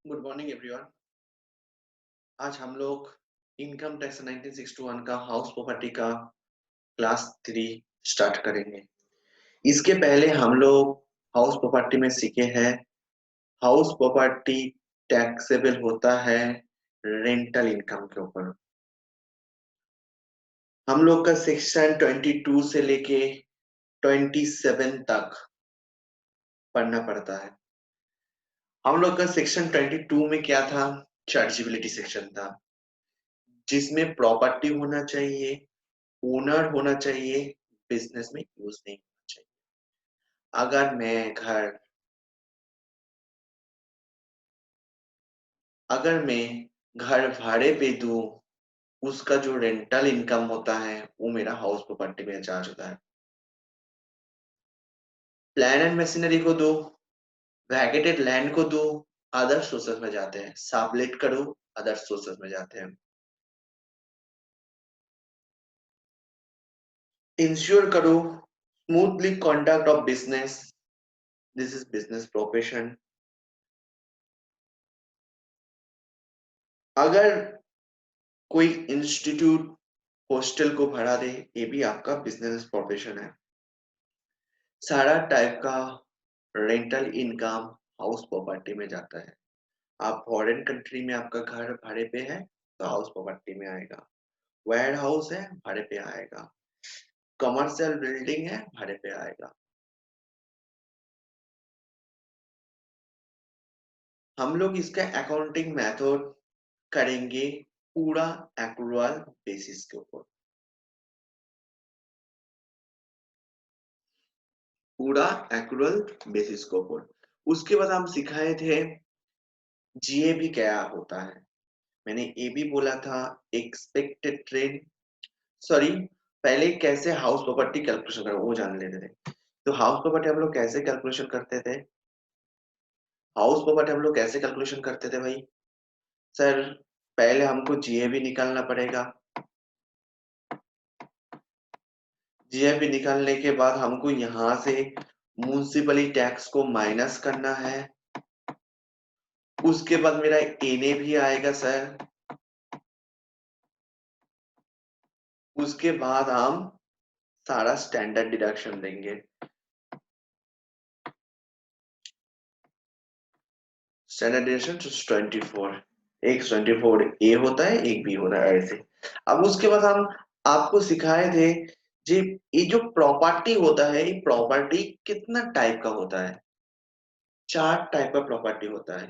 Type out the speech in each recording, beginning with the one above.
Good morning everyone. आज हम लोग इनकम टैक्स 1961 का हाउस प्रॉपर्टी का क्लास 3 स्टार्ट करेंगे। इसके पहले हम लोग हाउस प्रॉपर्टी में सीखे हैं हाउस प्रॉपर्टी टैक्सेबल होता है रेंटल इनकम के ऊपर। हम लोग का सेक्शन 22 से लेके 27 तक पढ़ना पड़ता है। हम लोग का सेक्शन 22 में क्या था? चार्जेबिलिटी सेक्शन था, जिसमें प्रॉपर्टी होना चाहिए, ओनर होना चाहिए, बिजनेस में यूज नहीं होना चाहिए। अगर मैं घर अगर मैं घर भाड़े पे दूं, उसका जो रेंटल इनकम होता है वो मेरा हाउस प्रॉपर्टी में चार्ज होता है। प्लान एंड मशीनरी को दो, वैकेटेड लैंड को दो, अदर सोर्सेस में जाते हैं। सबलेट करो, अदर सोर्सेस में जाते हैं। इंश्योर करो smoothly conduct of business, this is business profession. अगर कोई इंस्टीट्यूट हॉस्टल को भाड़ा दे, ये भी आपका बिजनेस प्रोफेशन है। सारा टाइप का रेंटल इनकम हाउस प्रॉपर्टी में जाता है। आप फॉरेन कंट्री में आपका घर भाड़े पे है तो हाउस प्रॉपर्टी में आएगा। वेयर हाउस है, भाड़े पे आएगा। कमर्शियल बिल्डिंग है, भाड़े पे आएगा। हम लोग इसका अकाउंटिंग मेथड करेंगे पूरा एक्रुअल बेसिस के ऊपर। पूरा एक्रुअल बेसिस के ऊपर। उसके बाद हम सिखाए थे जीएबी क्या होता है। मैंने ये भी बोला था एक्सपेक्टेड ट्रेंड, सॉरी, पहले कैसे हाउस प्रॉपर्टी कैलकुलेशन करो वो जान लेते थे। तो हाउस प्रॉपर्टी हम लोग कैसे कैलकुलेशन करते थे? हाउस प्रॉपर्टी हम लोग कैसे कैलकुलेशन करते थे भाई? सर, पहले हमको जीएबी निकालना पड़ेगा। जीएबी निकालने के बाद हमको यहाँ से म्युनिसिपली टैक्स को माइनस करना है। उसके बाद मेरा एनए भी आएगा सर। उसके बाद हम सारा स्टैंडर्ड डिडक्शन देंगे। स्टैंडर्ड डिडक्शन 24, एक 24 ए होता है, एक बी होता है, ऐसे। अब उसके बाद हम आपको सिखाए थे जी, ये जो प्रॉपर्टी होता है, ये प्रॉपर्टी कितना टाइप का होता है? 4 टाइप का प्रॉपर्टी होता है।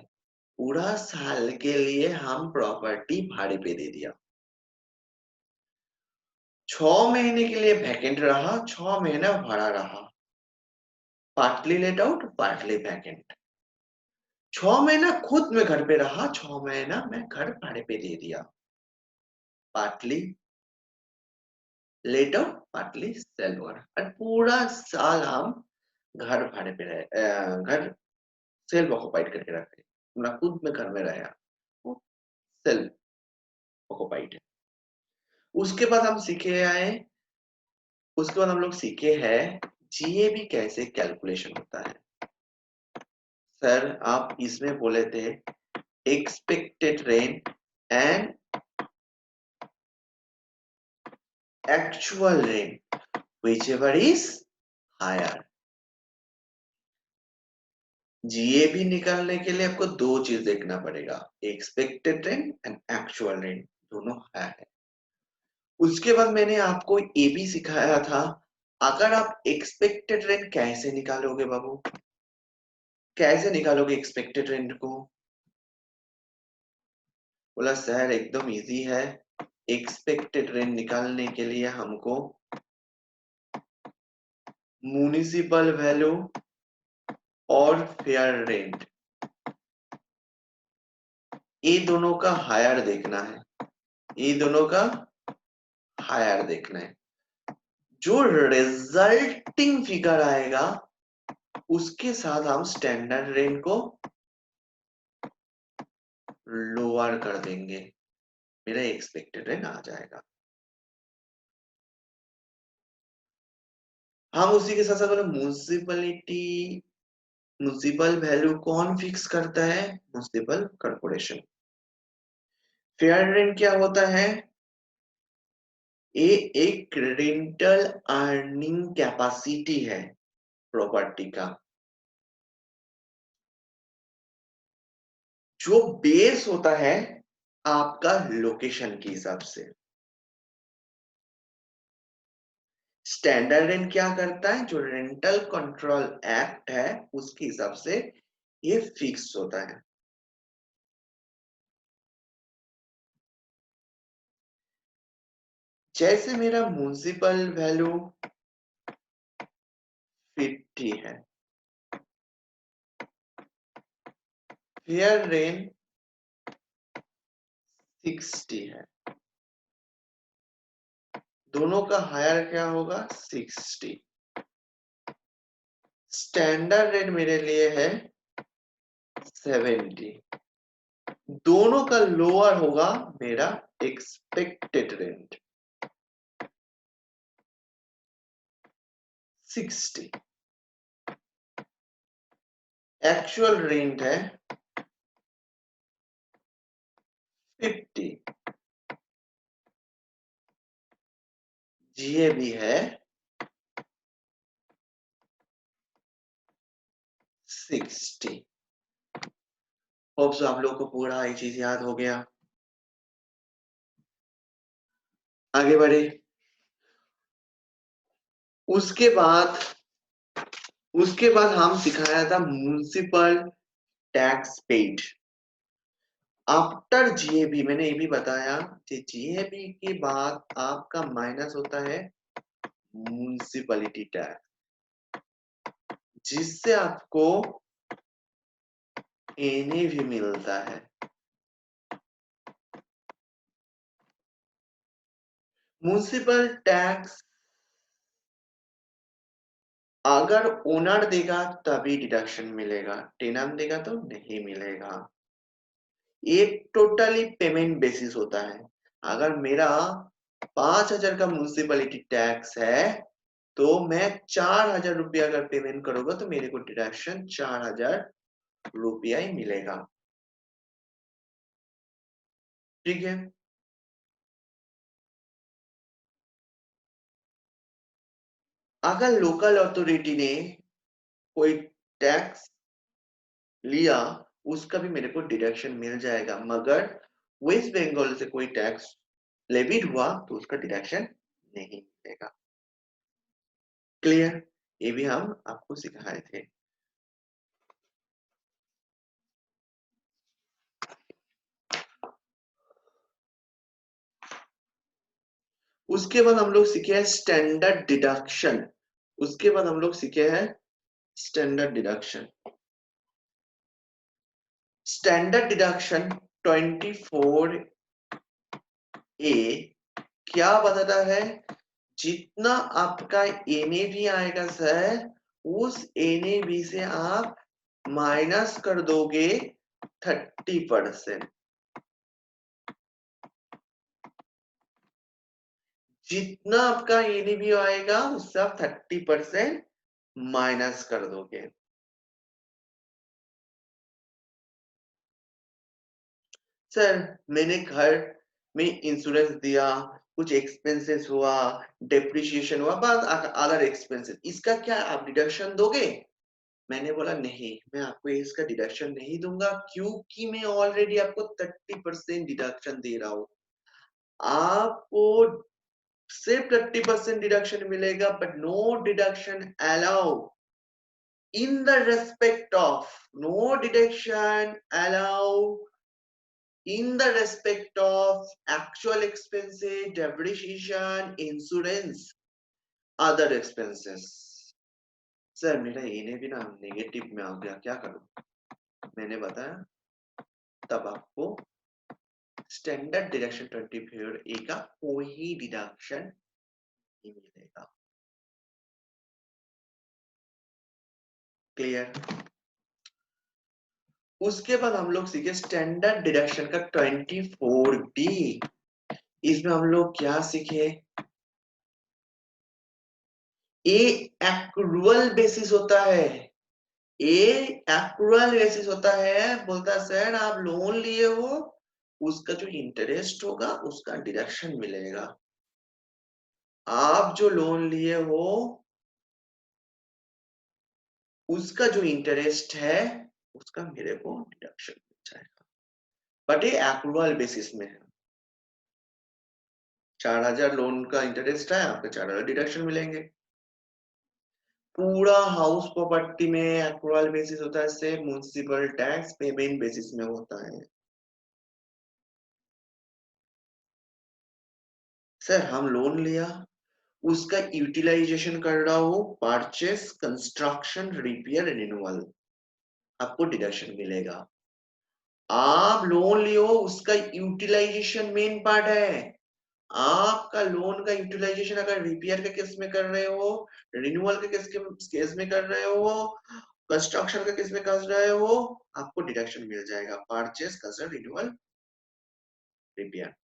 पूरा साल के लिए हम प्रॉपर्टी भाड़े पे दे दिया। 6 महीने के लिए वैकेंट रहा, 6 महीना भाड़ा रहा। Partly let out, partly vacant. 6 महीना खुद में घर पे रहा, 6 महीना मैं घर भाड़े पे दे दिया। Partly let out, partly sell over. और पूरा साल हम घर भाड़े पे रहे, घर सेल्फ ऑक्युपाइड करके रखे। अपना खुद में घर में रहा, वो सेल्फ ऑक्युपाइड है। उसके बाद हम सीखे आए, उसके बाद हम लोग सीखे हैं जीएबी कैसे कैलकुलेशन होता है। सर, आप इसमें बोले थे expected rent and actual rent whichever is higher. GAV निकालने के लिए आपको दो चीज देखना पड़ेगा, expected rent and actual rent, दोनों है। उसके बाद मैंने आपको ये भी सिखाया था, अगर आप एक्सपेक्टेड रेंट कैसे निकालोगे बाबू, कैसे निकालोगे एक्सपेक्टेड रेंट को? बोला सर एकदम इजी है। एक्सपेक्टेड रेंट निकालने के लिए हमको म्युनिसिपल वैल्यू और फेयर रेंट, ये दोनों का हायर देखना है। ये दोनों का हायर देखना है। जो रिजल्टिंग फिगर आएगा उसके साथ हम स्टैंडर्ड रेंट को लोअर कर देंगे, मेरा एक्सपेक्टेड रेंट आ जाएगा। हम उसी के साथ साथ म्युनिसिपलिटी म्युनिसिपल वैल्यू कौन फिक्स करता है? Municipal corporation. फेयर रेंट क्या होता है? ये एक रेंटल अर्निंग कैपेसिटी है प्रॉपर्टी का, जो बेस होता है आपका लोकेशन के हिसाब से। स्टैंडर्ड रेंट क्या करता है? जो रेंटल कंट्रोल एक्ट है उसके हिसाब से ये फिक्स होता है। जैसे मेरा म्युनिसिपल वैल्यू 50 है, फेयर रेंट 60 है, दोनों का हायर क्या होगा? 60। स्टैंडर्ड रेट मेरे लिए है 70, दोनों का लोअर होगा मेरा एक्सपेक्टेड रेंट 60, एक्चुअल रेंट है 50, जीएबी है 60। होप सो आप लोगों को पूरा ये चीज याद हो गया। आगे बढ़े। उसके बाद हम सिखाया था municipal tax paid after GAB. मैंने ये भी बताया कि जीएबी के बाद आपका माइनस होता है म्युनिसिपैलिटी टैक्स, जिससे आपको एनए भी मिलता है। म्युनिसिपल टैक्स अगर ओनर देगा तभी डिडक्शन मिलेगा, टेनेंट देगा तो नहीं मिलेगा। ये टोटली पेमेंट बेसिस होता है। अगर मेरा 5,000 का म्युनिसिपैलिटी टैक्स है तो मैं 4,000 रुपया अगर पेमेंट करूंगा तो मेरे को डिडक्शन 4,000 रुपया ही मिलेगा। ठीक है। अगर लोकल अथॉरिटी ने कोई टैक्स लिया उसका भी मेरे को डिडक्शन मिल जाएगा, मगर वेस्ट बंगाल से कोई टैक्स लेविड हुआ तो उसका डिडक्शन नहीं मिलेगा। क्लियर? ये भी हम आपको सिखाए थे। उसके बाद हम लोग सीखे हैं स्टैंडर्ड डिडक्शन। उसके बाद हम लोग सीखे हैं standard deduction. Standard deduction 24A क्या बताता है? जितना आपका एनएवी आएगा सर, उस एनएवी से आप माइनस कर दोगे 30%। जितना आपका एनएवी आएगा उससे आप 30% माइनस कर दोगे। सर मैंने घर में इंश्योरेंस दिया, कुछ एक्सपेंसेस हुआ, डेप्रिसिएशन हुआ, बाद अदर एक्सपेंसेस, इसका क्या आप डिडक्शन दोगे? मैंने बोला नहीं, मैं आपको इसका डिडक्शन नहीं दूंगा, क्योंकि मैं ऑलरेडी आपको 30% डिडक्शन दे रहा हूं। आपको सिर्फ 30% डिडक्शन मिलेगा, but no deduction allow in the respect of, no deduction allow in the respect of actual expenses, depreciation, insurance, other expenses। Sir मेरा इन्हें भी ना नेगेटिव में आ गया, क्या करूं? मैंने बताया तब आपको स्टैंडर्ड डिडक्शन 24A का कोई डिडक्शन नहीं मिलेगा। क्लियर? उसके बाद हम लोग सीखे स्टैंडर्ड डिडक्शन का 24B। इसमें हम लोग क्या सीखे? ए एक्रूअल बेसिस होता है, ए एक्रुअल बेसिस होता है, बोलता है सर आप लोन लिए हो, उसका जो इंटरेस्ट होगा उसका डिडक्शन मिलेगा। आप जो लोन लिए हो उसका जो इंटरेस्ट है उसका मेरे को डिडक्शन मिल जाएगा, बट ये एक्रुअल बेसिस में है। 4,000 लोन का इंटरेस्ट है, आपको 4,000 डिडक्शन मिलेंगे। पूरा हाउस प्रॉपर्टी में एक्रुअल बेसिस होता है, सिर्फ म्युनिसिपल टैक्स पेमेंट बेसिस में होता है। सर हम लोन लिया, उसका यूटिलाइजेशन कर रहा हूँ, परचेस कंस्ट्रक्शन रिपेयर रिन्यूअल, आपको डिडक्शन मिलेगा। आप लोन लियो उसका यूटिलाइजेशन मेन पार्ट है। आपका लोन का यूटिलाइजेशन अगर रिपेयर के केस में कर रहे हो, रिन्यूअल के केस में कर रहे हो, कंस्ट्रक्शन के केस में कर रहे हो, आपको डिडक्शन मिल जाएगा, परचेस कंस्ट्रक्शन रिन्यूअल रिपेयर।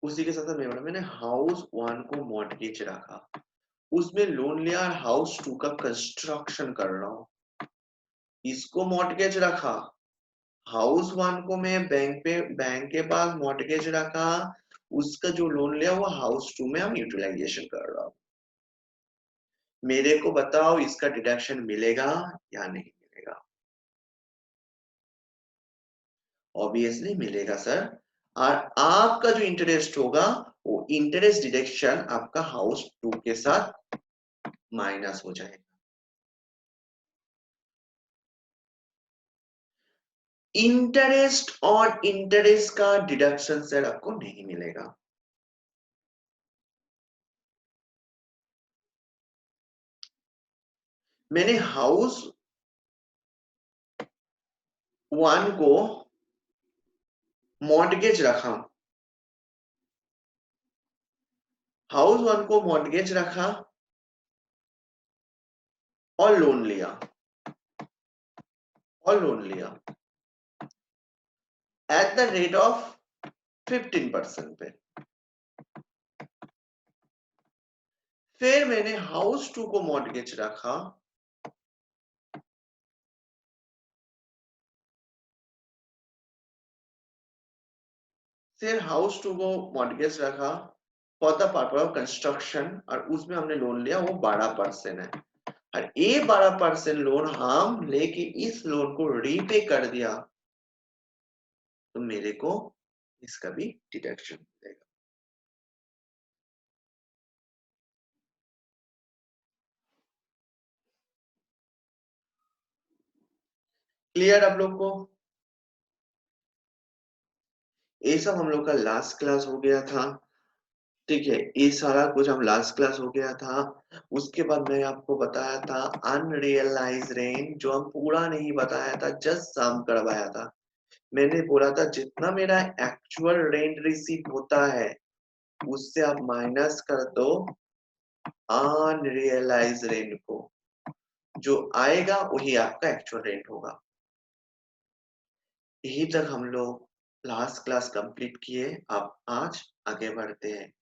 उसी के साथ मैंने हाउस 1 को मॉर्टगेज रखा, उसमें लोन लिया और हाउस 2 का कंस्ट्रक्शन कर रहा हूँ, इसको मॉर्टगेज रखा। हाउस 1 को मैं बैंक के पास मॉर्टगेज रखा, उसका जो लोन लिया वो हाउस 2 में हम यूटिलाइजेशन कर रहा हूँ। मेरे को बताओ इसका डिडक्शन मिलेगा या नहीं मिलेगा? ऑब्वियसली मिलेगा सर। और आपका जो इंटरेस्ट होगा वो इंटरेस्ट डिडक्शन आपका हाउस 2 के साथ माइनस हो जाएगा। इंटरेस्ट और इंटरेस्ट का डिडक्शन सर आपको नहीं मिलेगा। मैंने हाउस 1 को मॉर्टगेज रखा, हाउस 1 को मॉर्टगेज रखा और लोन लिया, एट द रेट ऑफ 15% पे। फिर मैंने हाउस 2 को मॉर्टगेज रखा, फिर हाउस 2 को मॉर्टगेज रखा for the purpose of construction, और उसमें हमने लोन लिया वो 12% है, और ये 12% लोन हम लेके इस लोन को रीपे कर दिया तो मेरे को इसका भी डिडक्शन मिलेगा। क्लियर आप लोग को? ये सब हम लोग का लास्ट क्लास हो गया था। ठीक है, ये सारा कुछ हम लास्ट क्लास हो गया था। उसके बाद मैं आपको बताया था अनरियलाइज रेंट, जो हम पूरा नहीं बताया था, जस्ट सम करवाया था। मैंने बोला था जितना मेरा एक्चुअल रेंट रिसीव होता है उससे आप माइनस कर दो अनरियलाइज रेंट को, जो आएगा वही आपका एक्चुअल रेंट होगा। यही तक हम लोग लास्ट क्लास कंप्लीट किए। अब आज आगे बढ़ते हैं।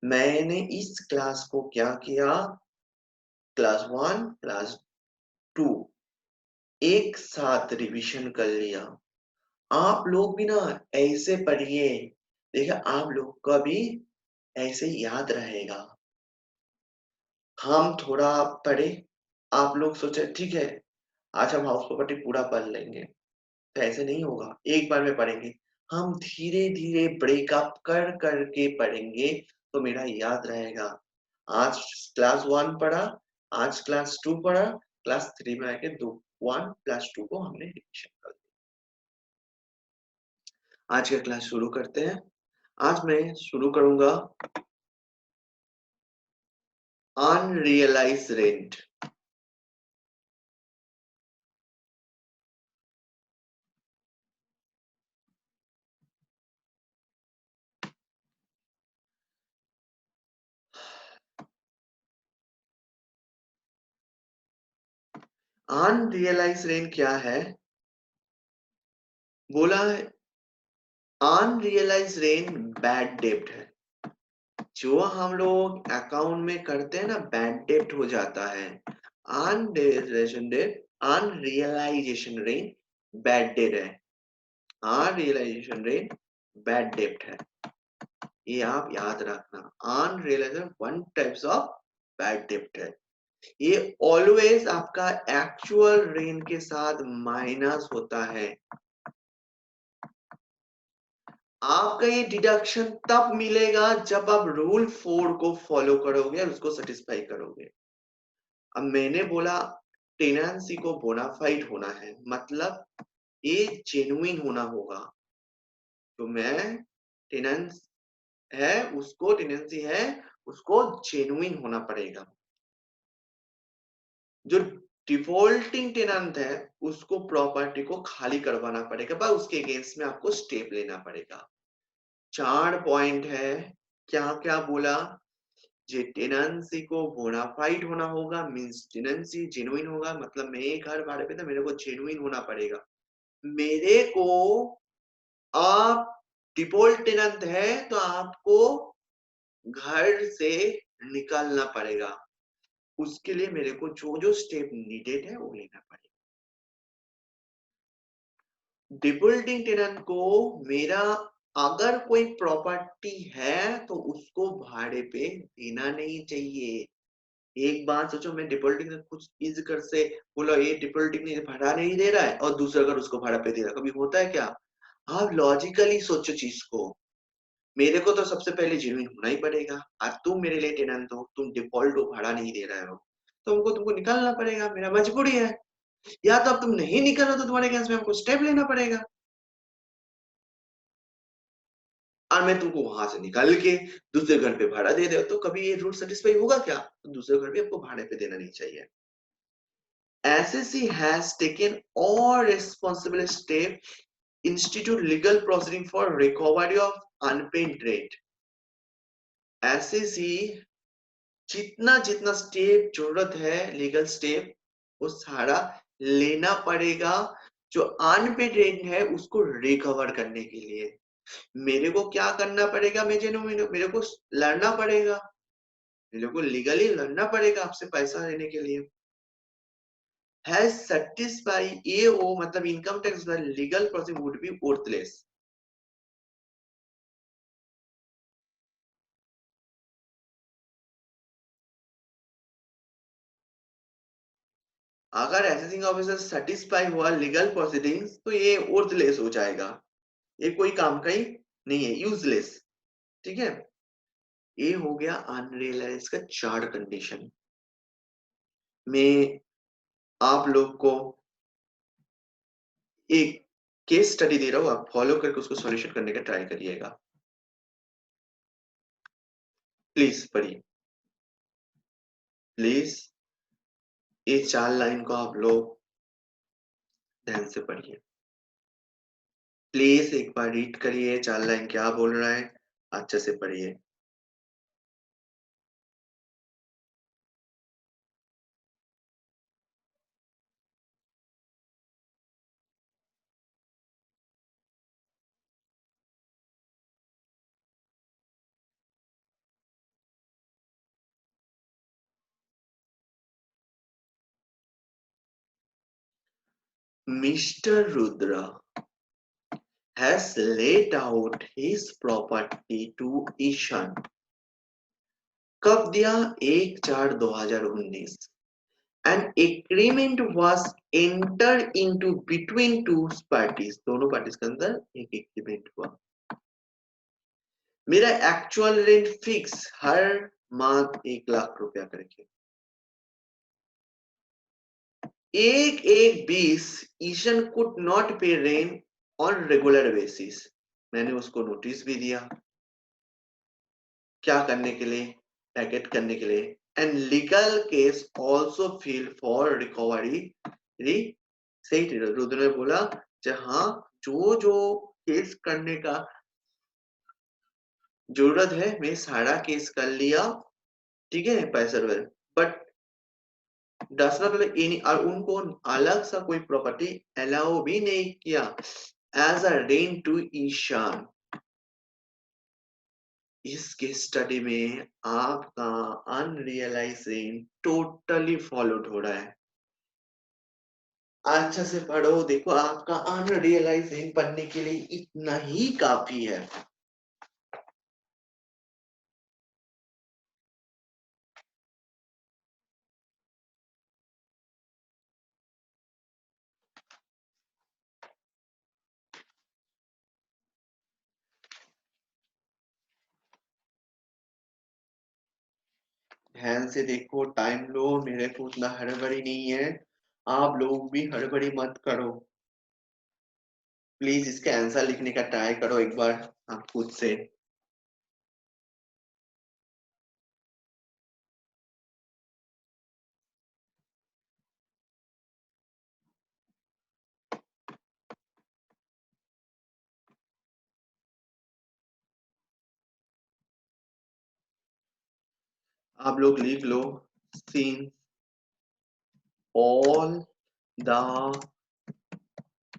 मैंने इस क्लास को क्या किया, क्लास 1 क्लास 2 एक साथ रिवीजन कर लिया। आप लोग भी ना ऐसे पढ़िए, देखिए आप लोग का भी ऐसे याद रहेगा। हम थोड़ा पढ़े, आप लोग सोचे ठीक है आज हम हाउस प्रॉपर्टी पूरा पढ़ लेंगे, तो ऐसे नहीं होगा, एक बार में पढ़ेंगे। हम धीरे धीरे ब्रेकअप कर करके पढ़ेंगे तो मेरा याद रहेगा। आज क्लास 1 पढ़ा, आज क्लास 2 पढ़ा, क्लास 3 में आके 1 प्लस 2 को हमने रिविजन कर दिया। आज का क्लास शुरू करते हैं। आज मैं शुरू करूंगा अनरियलाइज रेंट। अनरियलाइज रेंट क्या है? बोला है अनरियलाइज रेंट बैड डेब्ट है, जो हम लोग अकाउंट में करते हैं ना, बैड डेब्ट हो जाता है। अनरियलाइजेशन रेट बैड डेट है, अनरियलाइजेशन रेट बैड डेब्ट है। ये आप याद रखना। अनरियलाइजेशन वन टाइप्स ऑफ बैड डेब्ट है। ये ऑलवेज आपका एक्चुअल रेन के साथ माइनस होता है। आपका ये डिडक्शन तब मिलेगा जब आप रूल 4 को फॉलो करोगे और उसको सेटिस्फाई करोगे। अब मैंने बोला टेनेंसी को बोनाफाइड होना है, मतलब ये जेन्युइन होना होगा। तो मैं टेनेंस है उसको, टेनेंसी है उसको जेन्युइन होना पड़ेगा। जो डिफॉल्टिंग टेनेंट है उसको प्रॉपर्टी को खाली करवाना पड़ेगा, पर उसके अगेंस्ट में आपको स्टेप लेना पड़ेगा। 4 पॉइंट है। क्या क्या बोला? जे टेनेंसी को बोनाफाइड होना होगा, मींस टेनेंसी जेन्युइन होगा, मतलब मैं एक घर भाड़े पे था, मेरे को जेन्युइन होना पड़ेगा। मेरे को आप डिफॉल्ट टेनेंट है तो आपको घर से निकालना पड़ेगा। उसके लिए मेरे को जो जो स्टेप नीडेड है वो लेना पड़ेगा। डिफॉल्टिंग टेनेंट को मेरा अगर कोई प्रॉपर्टी है तो उसको भाड़े पे देना नहीं चाहिए। एक बात सोचो, मैं डिफॉल्टिंग में कुछ चीज कर से बोला ये डिफॉल्टिंग नहीं भाड़ा नहीं दे रहा है और दूसरा अगर उसको भाड़ा पे दे रहा है, कभी होता है क्या? आप लॉजिकली सोचो चीज को। मेरे को तो सबसे पहले जेन्युइन होना ही पड़ेगा। आज तुम मेरे लिए टेनेंट हो, तुम डिफॉल्ट हो, भाड़ा नहीं दे रहे हो, तो हमको तुमको निकालना पड़ेगा, मेरा मजबूरी है। या तो अब तुम नहीं निकलो तो तुम्हारे अगेंस्ट में हमको स्टेप लेना पड़ेगा। और मैं तुमको वहां से निकाल के दूसरे घर पे भाड़ा दे रहे हो, तो कभी ये रूल सेटिस्फाई होगा क्या? तो दूसरे घर पे आपको भाड़े पे देना नहीं चाहिए। SSC has taken all responsible step institute legal proceeding for recovery of unpaid rent. SSC जितना जितना स्टेप जरूरत है लीगल स्टेप वो सारा लेना पड़ेगा, जो अनपेड रेंट है उसको रिकवर करने के लिए। मेरे को क्या करना पड़ेगा? मेरे को लड़ना पड़ेगा, मेरे को लीगली लड़ना पड़ेगा आपसे पैसा लेने के लिए। हैज सेटिस्फाई AO मतलब income tax legal process would be worthless. अगर असेसिंग ऑफिसर सेटिस्फाई हुआ लीगल प्रोसीडिंग्स तो ये वर्थलेस हो जाएगा, ये कोई काम का ही नहीं है, यूजलेस। ठीक है, ये हो गया अनरियलाइज का 4 कंडीशन। मैं आप लोग को एक केस स्टडी दे रहा हूं, आप फॉलो करके उसको सॉल्यूशन करने का ट्राई करिएगा। प्लीज पढ़िए, प्लीज ये 4 लाइन को आप लोग ध्यान से पढ़िए। प्लीज एक बार रीड करिए 4 लाइन क्या बोल रहा है, अच्छे से पढ़िए। Mister Rudra has laid out his property to Ishan. कब दिया? 1/4/2019। An agreement was entered into between two parties, दोनों पार्टीज के अंदर एक एग्रीमेंट हुआ। मेरा एक्चुअल रेंट फिक्स हर माह 1 लाख रुपया करके। एक एक 20 ईशन कुड नॉट पे रेंट ऑन रेगुलर बेसिस। मैंने उसको नोटिस भी दिया, क्या करने के लिए? पैकेट करने के लिए। And legal case also feel for recovery. सही रुद्र ने बोला, जहां जो जो केस करने का जरूरत है मैं सारा केस कर लिया, ठीक है पैसा। बट डस नॉट एनी, और उनको अलग सा कोई प्रॉपर्टी अलाउ भी नहीं किया as a rent to Ishan. इस केस स्टडी में आपका अनरियलाइज रेंट टोटली फॉलोड हो रहा है। अच्छा से पढ़ो, देखो आपका अनरियलाइज रेंट पढ़ने के लिए इतना ही काफी है। ध्यान से देखो, टाइम लो, मेरे को उतना हड़बड़ी नहीं है, आप लोग भी हड़बड़ी मत करो। प्लीज इसका आंसर लिखने का ट्राई करो एक बार आप खुद से। आप लोग लिख लो, since all the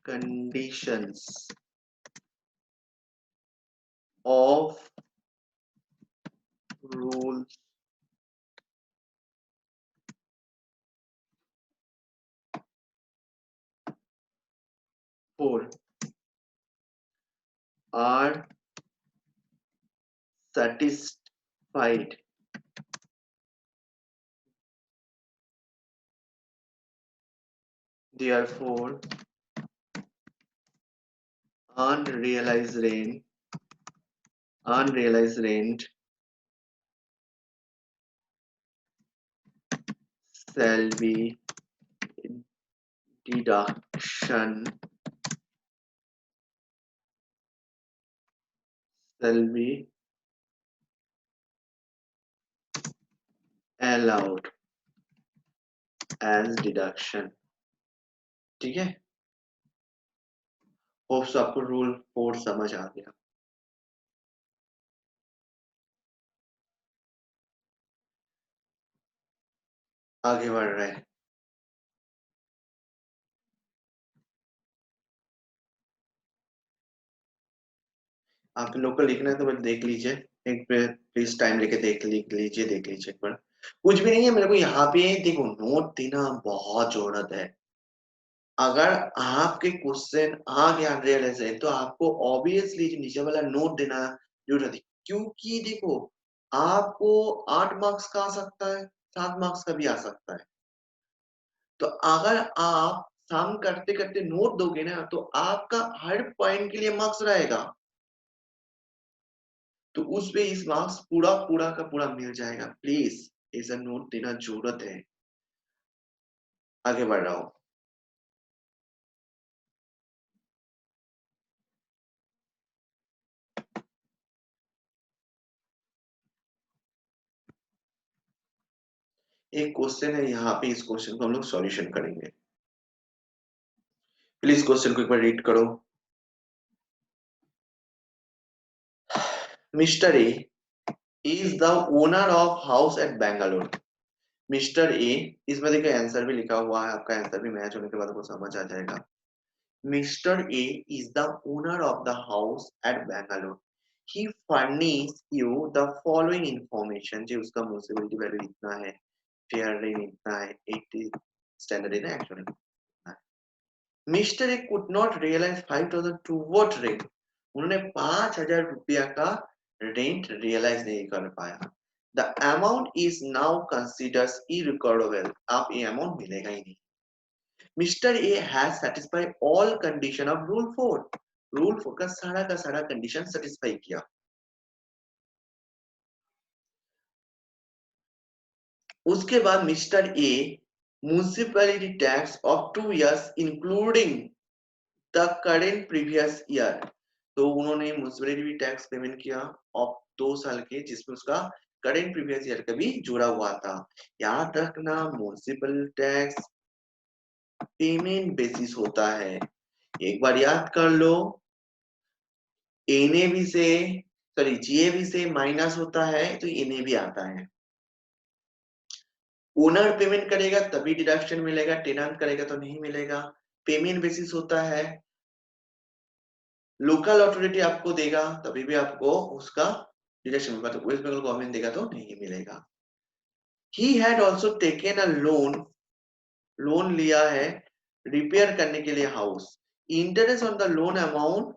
conditions of rule 4 are satisfied, therefore unrealized rent unrealized rent shall be deduction shall be allowed as deduction। ठीक है, होप्स आपको रूल 4 समझ आ गया। आगे बढ़ रहे हैं। आप लोग को लिखना है तो बस देख लीजिए, एक प्लीज टाइम लेके देख लीजिए एक बार। कुछ भी नहीं है, मेरे को यहाँ पे देखो नोट देना बहुत जरूरत है। अगर आपके क्वेश्चन आ गया अनरियलाइज है तो आपको ऑब्वियसली जो नीचे वाला नोट देना जरूरत है, क्योंकि देखो आपको 8 मार्क्स का आ सकता है, 7 मार्क्स का भी आ सकता है। तो अगर आप सम करते करते नोट दोगे ना तो आपका हर पॉइंट के लिए मार्क्स रहेगा, तो उस पे इस मार्क्स पूरा पूरा का पूरा मिल जाएगा। प्लीज ऐसा नोट देना जरूरत है। आगे बढ़ रहा हूँ। एक क्वेश्चन है यहाँ पे, इस क्वेश्चन को हम लोग सॉल्यूशन करेंगे। प्लीज क्वेश्चन को एक बार रीड करो। Mister A is the owner of house at Bangalore. Mister A, इसमें देखिए आंसर भी लिखा हुआ है, आपका आंसर भी मैच होने के बाद आपको समझ आ जाएगा। Mister A is the owner of the house at Bangalore. He furnish you the following information, जो उसका म्यूनिसिपैलिटी वैल्यू इतना है, फेयर रेट इतना है, 80 स्टैंडर्ड है ना actually. Mister A could not realise 5,000 to what rate, उन्होंने 5,000 रुपया का रेंट रियलाइज नहीं कर पाया। The amount is now considers irrecoverable, आप ये अमाउंट मिलेगा ही नहीं। Mister A has satisfied all condition of rule 4, rule 4 का सारा कंडीशन सेटिस्फाई किया। उसके बाद mister A municipality tax of 2 years including the current previous year, तो उन्होंने म्युनिसिपैलिटी टैक्स पेमेंट किया ऑफ 2 साल के, जिसमें उसका करेंट प्रीवियस ईयर का भी जुड़ा हुआ था। याद रखना म्युनिसिपल टैक्स पेमेंट बेसिस होता है, एक बार याद कर लो। एनएबी से, सॉरी जीएबी से माइनस होता है तो एनएबी आता है। ओनर पेमेंट करेगा तभी डिडक्शन मिलेगा, टेनेंट करेगा तो नहीं मिलेगा। पेमेंट बेसिस होता है, लोकल अथॉरिटी आपको देगा तभी भी आपको उसका डिडक्शन में, तो वेस्ट बंगाल गवर्नमेंट देगा तो नहीं मिलेगा। He had also taken a loan, loan लिया है रिपेयर करने के लिए house. Interest on the loan amount,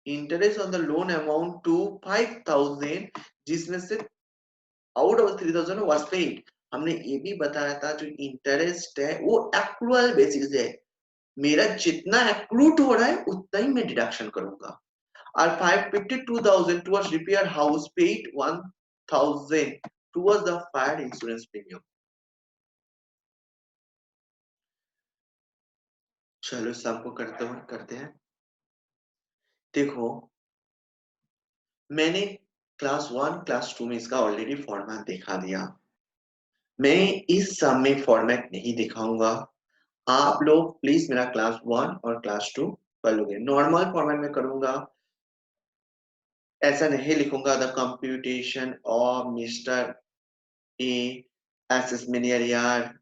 interest on the loan amount to 5,000, जिसमें से आउट ऑफ 3,000 वाज पेड। हमने ये भी बताया था जो इंटरेस्ट है वो एक्रूअल बेसिस है, मेरा जितना एक्रूट हो रहा है उतना ही मैं डिडक्शन करूंगा। और 552,000 towards repair house, paid 1,000 towards the fire insurance premium. चलो सबको करते हैं। देखो मैंने क्लास 1 क्लास 2 में इसका ऑलरेडी फॉर्मेट दिखा दिया, मैं इस सम में फॉर्मेट नहीं दिखाऊंगा। आप लोग प्लीज मेरा क्लास 1 और क्लास 2 कर लोगे, नॉर्मल फॉर्मेट में करूंगा। ऐसा नहीं लिखूंगा the computation of mister A S Meniere यार,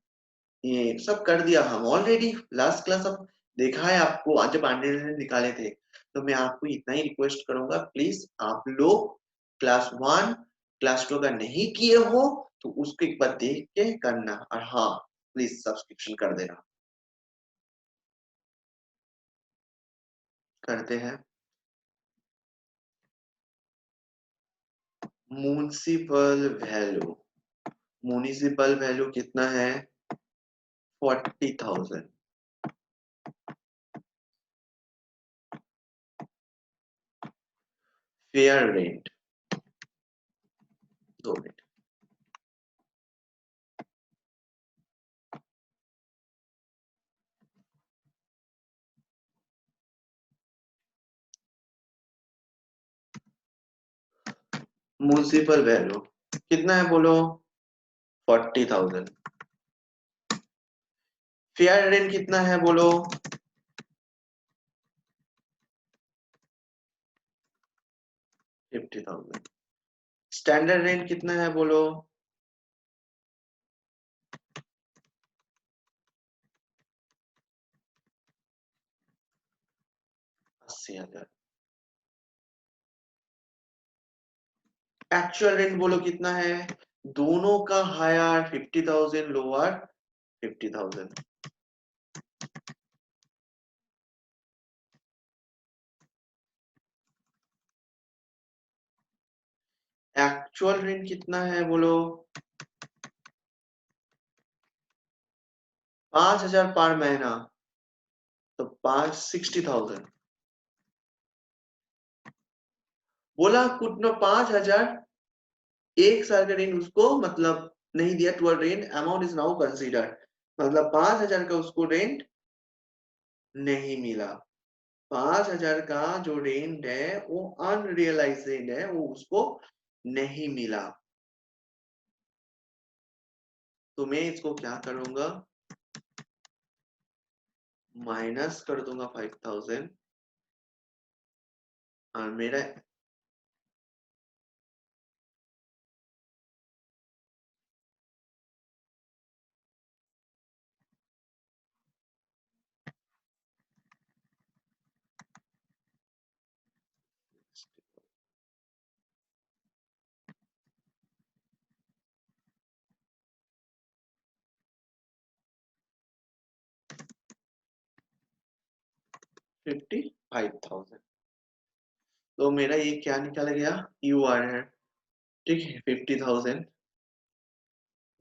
ये सब कर दिया हम ऑलरेडी लास्ट क्लास। अब देखा है आपको आज जब पांडे ने निकाले थे, तो मैं आपको इतना ही रिक्वेस्ट करूंगा, प्लीज आप लोग क्लास 1 क्लास 2 अगर नहीं किए हो तो उसको एक बार देख के करना, और हाँ प्लीज सब्सक्रिप्शन कर देना। करते हैं। म्युनिसिपल वैल्यू, म्युनिसिपल वैल्यू कितना है 40,000। Fair rent, 2 minute. Municipal value कितना है बोलो 40,000। फेयर रेंट कितना है बोलो 50,000। स्टैंडर्ड रेंट कितना है बोलो 80,000। एक्चुअल रेंट बोलो कितना है, दोनों का हायर 50,000 लोअर 50,000। एक्चुअल रेंट कितना है बोलो 5,000 पर महीना, तो 60,000। बोला कुछ 5,000 एक साल का रेंट उसको मतलब नहीं दिया, toward rent amount is now considered, मतलब 5,000 का उसको रेंट नहीं मिला। 5,000 का जो रेंट है वो अनरियलाइज्ड है, वो उसको नहीं मिला। तो मैं इसको क्या करूंगा, माइनस कर दूंगा 5,000, और मेरा 55,000। तो मेरा ये क्या निकाला गया, यू आर है, ठीक है 50,000,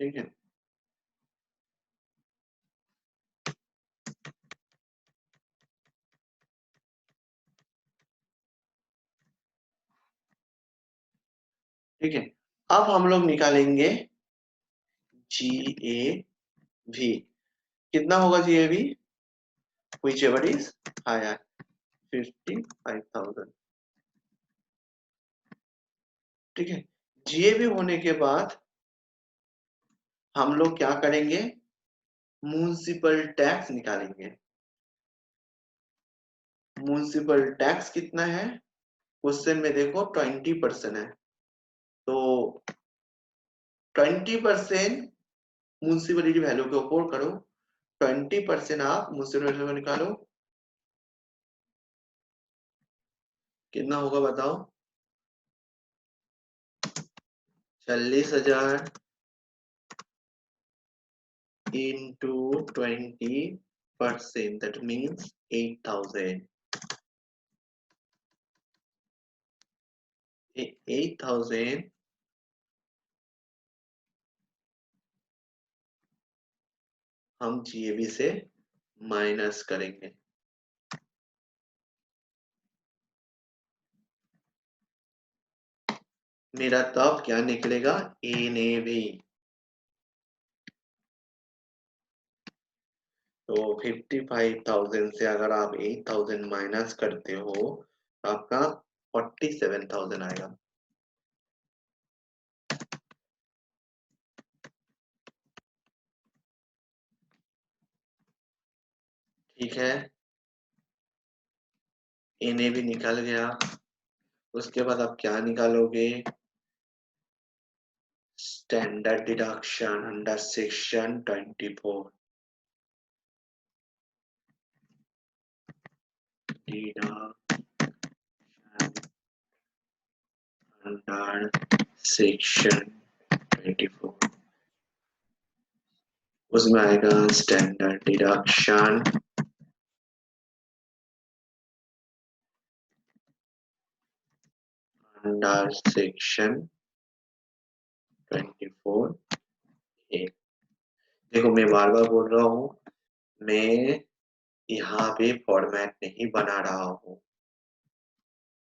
ठीक है। ठीक है, अब हम लोग निकालेंगे जी ए वी। कितना होगा G A V, whichever is higher 55,000। ठीक है, जीएबी होने के बाद हम लोग क्या करेंगे, म्युनिसिपल टैक्स निकालेंगे। म्युनिसिपल टैक्स कितना है, क्वेश्चन में देखो 20% है, तो 20% म्युनिसिपलिटी वैल्यू के ऊपर करो, 20% आप म्युनिसिपल वैल्यू निकालो। कितना होगा बताओ? 40,000 into 20%, that means 8,000. 8,000 हम जीएबी से माइनस करेंगे। मेरा तब क्या निकलेगा? एनएवी। तो 55,000 से अगर आप 8,000 माइनस करते हो तो आपका 47,000 आएगा। ठीक है, एनएवी निकल गया। उसके बाद आप क्या निकालोगे? Standard deduction under section 24। Deduction under section 24, उसमें आएगा स्टैंडर्ड डिडक्शन अंडर सेक्शन 24 ए। देखो मैं बार बार बोल रहा हूँ, मैं यहाँ पे फॉर्मेट नहीं बना रहा हूँ,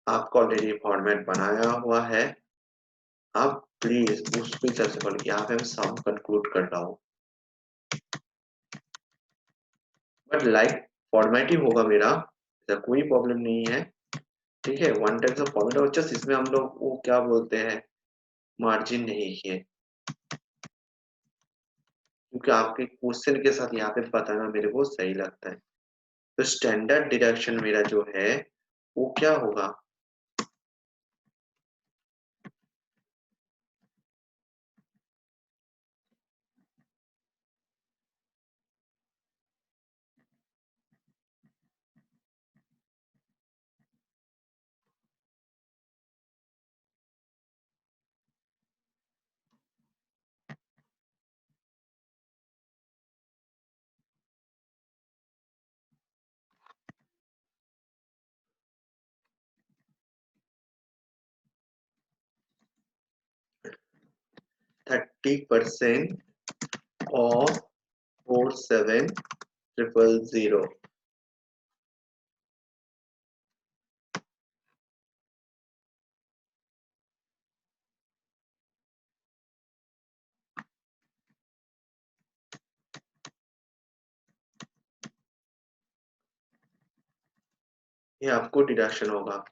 आपको ऑलरेडी फॉर्मेट बनाया हुआ है। आप प्लीज उस पे चर्चा करो। यहाँ पे मैं सम कंक्लूड कर रहा हूँ, बट लाइक फॉर्मेट ही होगा मेरा, ऐसा कोई प्रॉब्लम नहीं है। ठीक है, वन टाइप ऑफ फॉर्मेट, और जस्ट इसमें हम लोग वो क्या बोलते हैं, मार्जिन नहीं है, क्योंकि आपके क्वेश्चन के साथ यहाँ पे बताना मेरे को सही लगता है। तो स्टैंडर्ड डिडक्शन मेरा जो है वो क्या होगा? 30% ऑफ 47,000। ये आपको डिडक्शन होगा।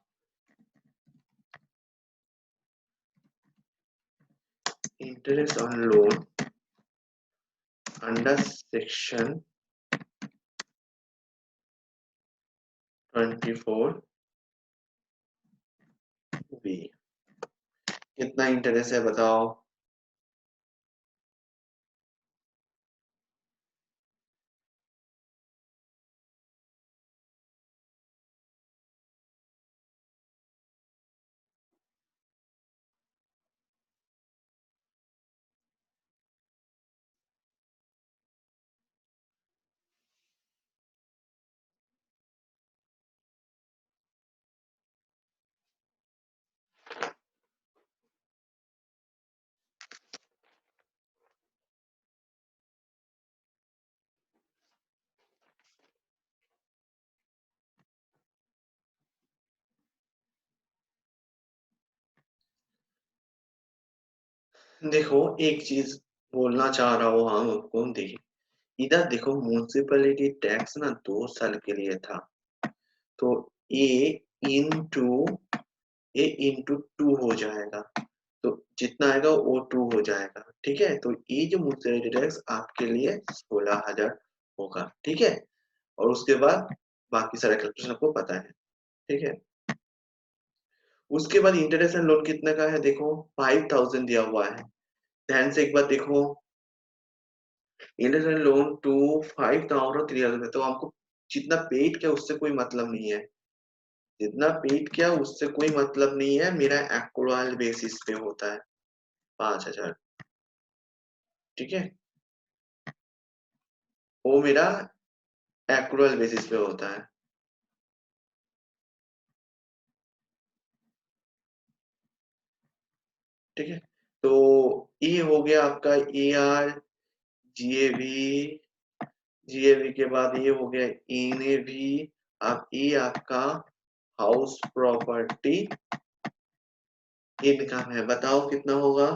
Interest on loan under section 24 B. कितना इंटरेस्ट है बताओ? देखो एक चीज बोलना चाह रहा हूँ हम आपको, देखिए इधर देखो म्यूनिसिपैलिटी टैक्स ना 2 साल के लिए था, तो ए इंटू टू हो जाएगा, तो जितना आएगा वो 2 हो जाएगा। ठीक है, तो ये जो म्यूनिसिपैलिटी टैक्स आपके लिए 16,000 होगा। ठीक है, और उसके बाद बाकी सारे कैलकुलेशन आपको पता है। ठीक है, उसके बाद इंटरेस्ट एंड लोन कितने का है? देखो 5,000 दिया हुआ है। ध्यान से एक बार देखो, इंटरेस्ट एंड लोन टू 5,000 और 3,000, तो हमको जितना पेड किया उससे कोई मतलब नहीं है। जितना पेड किया उससे कोई मतलब नहीं है, मेरा एक्रुअल बेसिस पे होता है 5,000। ठीक है, वो मेरा एक्रुअल बेसिस पे होता है। ठीक है, तो ये हो गया आपका ए आर जीएवी। जीएवी के बाद ये हो गया एनएवी। अब ये आपका हाउस प्रॉपर्टी इनकम है, बताओ कितना होगा।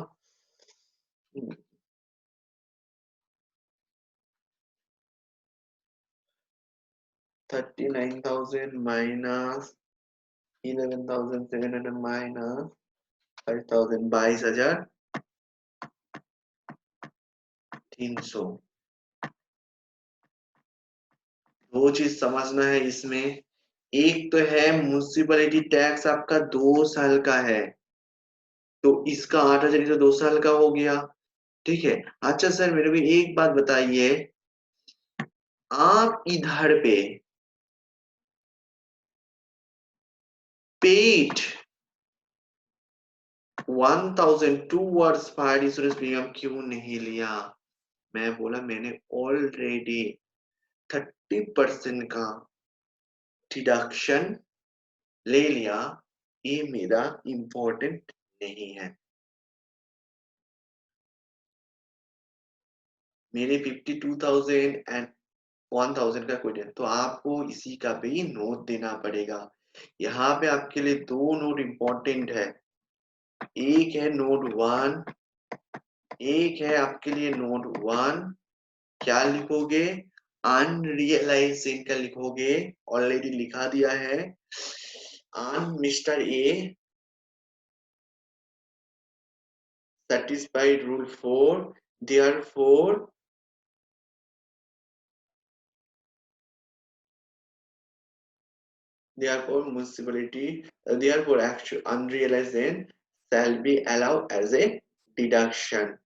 39,000 माइनस 11,700 माइनस 5,000, 22,300। दो चीज समझना है इसमें। एक तो है म्युनिसिपैलिटी टैक्स आपका 2 साल का है, तो इसका 8,000 तो 2 साल का हो गया। ठीक है। अच्छा सर मेरे को एक बात बताइए, आप इधर पे paid 1,000 towards fire insurance premium क्यों नहीं लिया? मैं बोला मैंने ऑलरेडी 30% का डिडक्शन ले लिया, ये मेरा इम्पोर्टेंट नहीं है। मेरे 52,000 एंड 1,000 का क्वेश्चन, तो आपको इसी का भी नोट देना पड़ेगा। यहाँ पे आपके लिए दो नोट इम्पोर्टेंट है, एक है नोट 1, एक है आपके लिए नोट 1। क्या लिखोगे? अनरियलाइज इनका लिखोगे, ऑलरेडी लिखा दिया है। on Mr. A satisfied rule 4, therefore municipality, therefore actual unrealized gain shall be allowed as a deduction.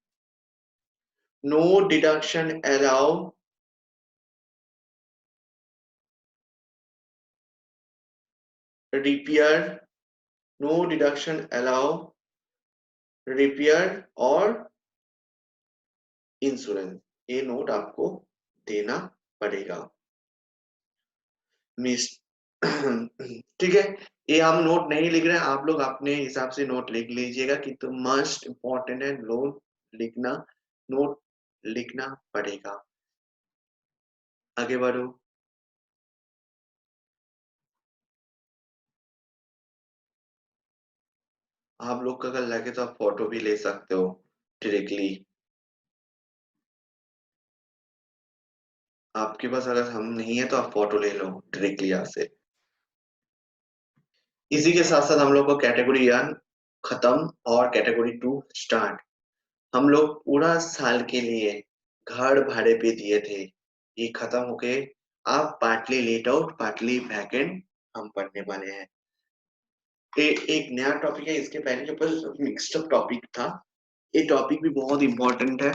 No deduction allow repair, no deduction allow repair और इंश्योरेंस, ये नोट आपको देना पड़ेगा। मिस ठीक है, ये हम नोट नहीं लिख रहे हैं, आप लोग अपने हिसाब से नोट लिख लीजिएगा कि तो मस्ट इम्पोर्टेंट है नोट लिखना, नोट लिखना पड़ेगा। आगे बढ़ो। आप लोग का अगर लगे तो आप फोटो भी ले सकते हो डायरेक्टली। आपके पास अगर हम नहीं है तो आप फोटो ले लो डायरेक्टली यहाँ से। इसी के साथ साथ हम लोग को कैटेगरी 1 खत्म और कैटेगरी 2 स्टार्ट। हम लोग पूरा साल के लिए घर भाड़े पे दिए थे, ये खत्म हो गए। आप partly let out partly vacant हम पढ़ने वाले हैं। एक नया टॉपिक है, इसके पहले के ऊपर मिक्स्ड अप टॉपिक था, ये टॉपिक भी बहुत इंपॉर्टेंट है।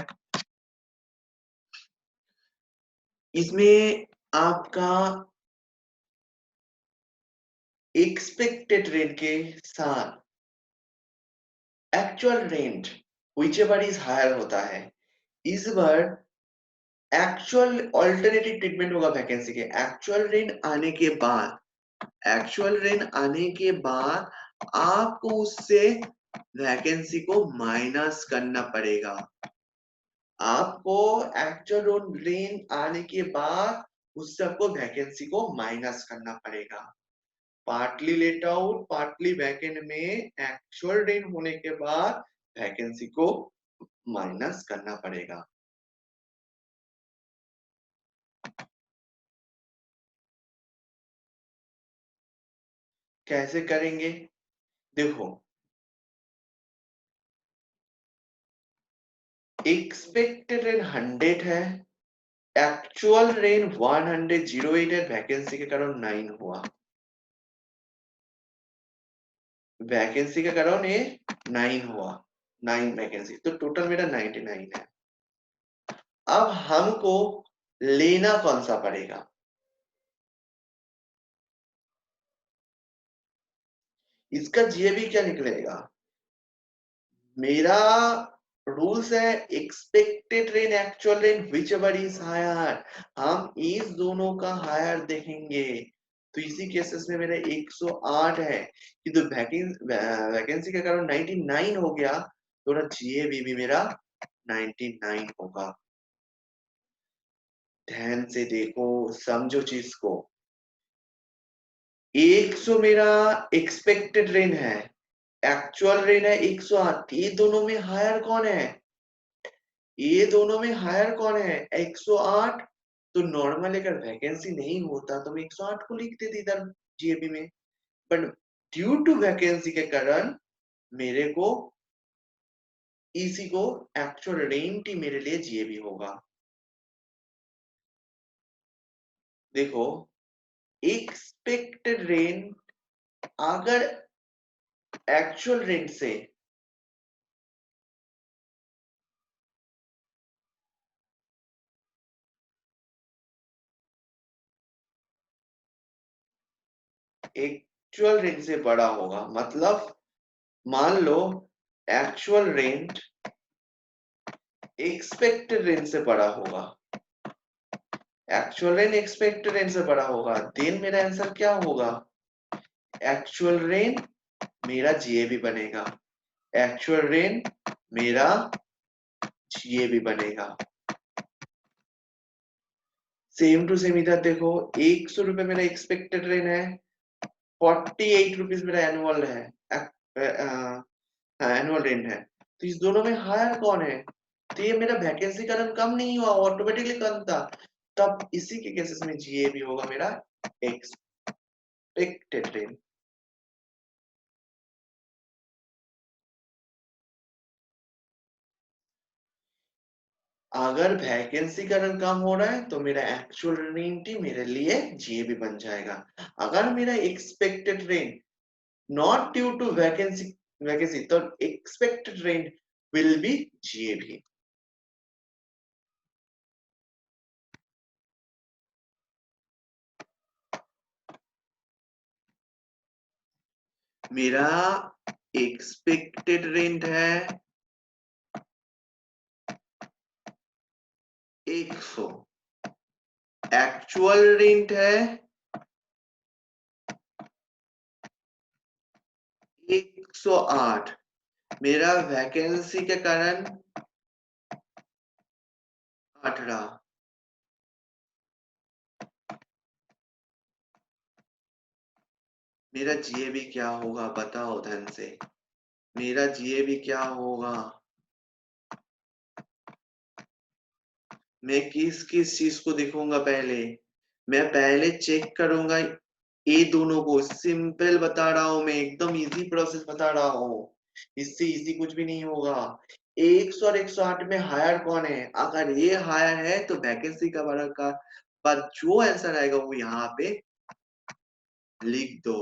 इसमें आपका एक्सपेक्टेड रेंट के साथ actual rent whichever is higher होता है। इस बार एक्चुअल ऑल्टरनेटिव ट्रीटमेंट होगा वैकेंसी के। एक्चुअल रेंट आने के बाद आपको उससे वैकेंसी को माइनस करना पड़ेगा। आपको एक्चुअल रेंट आने के बाद उस सबको वैकेंसी को माइनस करना पड़ेगा। Partly let out partly vacant में एक्चुअल रेंट होने के बाद वैकेंसी को माइनस करना पड़ेगा। कैसे करेंगे? देखो, एक्सपेक्टेड रेंट 100 है, एक्चुअल रेंट 108 है, वैकेंसी के कारण 9 हुआ। वैकेंसी के कारण ये 9 हुआ, 9 वैकेंसी, तो टोटल मेरा 99 है। अब हमको लेना कौन सा पड़ेगा? इसका जीएबी क्या निकलेगा? मेरा रूल्स है expected rent actual rent whichever is higher. हम इस दोनों का हायर देखेंगे। तो इसी केसेस में मेरा 108 है कि तो वैकेंसी के कारण 99 हो गया, तो जीएबी भी मेरा 99 होगा। ध्यान से देखो, समझो चीज को। 100 मेरा एक्सपेक्टेड रेन है, एक्चुअल रेन है 108। ये दोनों में हायर कौन है? ये दोनों में हायर कौन है? 108। तो नॉर्मल अगर वैकेंसी नहीं होता तो मैं 108 को लिख देती इधर जीएबी में, बट ड्यू टू वैकेंसी के कारण मेरे को इसी को एक्चुअल रेंट ही मेरे लिए जीएबी होगा। देखो, एक्सपेक्टेड रेंट अगर एक्चुअल रेंट से एक्चुअल रेंट से बड़ा होगा, मतलब मान लो एक्चुअल रेंट एक्सपेक्टेड रेंट से बड़ा होगा, एक्चुअल रेंट एक्सपेक्टेड रेंट से बड़ा होगा, देन मेरा आंसर क्या होगा? एक्चुअल रेंट मेरा जीएबी बनेगा, एक्चुअल रेंट मेरा जीएबी बनेगा। सेम टू सेम इधर देखो, 100 रुपए मेरा एक्सपेक्टेड रेंट है, 48 रुपीज मेरा एनुअल है, एनुअल रेंट है। तो इस दोनों में हायर कौन है? तो ये मेरा वैकेंसी कारण कम नहीं हुआ, ऑटोमेटिकली कम था। तब इसी के केसेस में जीएबी होगा मेरा एक्सपेक्टेड रेंट। अगर वैकेंसी कारण कम हो रहा है तो मेरा एक्चुअल रेंट ही मेरे लिए जीएबी बन जाएगा। अगर मेरा expected rent not due to vacancy vacancy तो expected rent will be GAB. मेरा एक्सपेक्टेड रेंट है 100, एक्चुअल रेंट है 108, मेरा वैकेंसी के कारण 18। मेरा जीएबी क्या होगा बताओ ध्यान से, मेरा जीएबी क्या होगा? मैं किस किस चीज को देखूंगा? पहले मैं पहले चेक करूंगा ये दोनों को। सिंपल बता रहा हूं मैं, एकदम इजी प्रोसेस बता रहा हूँ, इससे इजी कुछ भी नहीं होगा। 100 और 108 में हायर कौन है? अगर ये हायर है तो वैकेंसी का बारे का पर जो आंसर आएगा वो यहाँ पे लिख दो।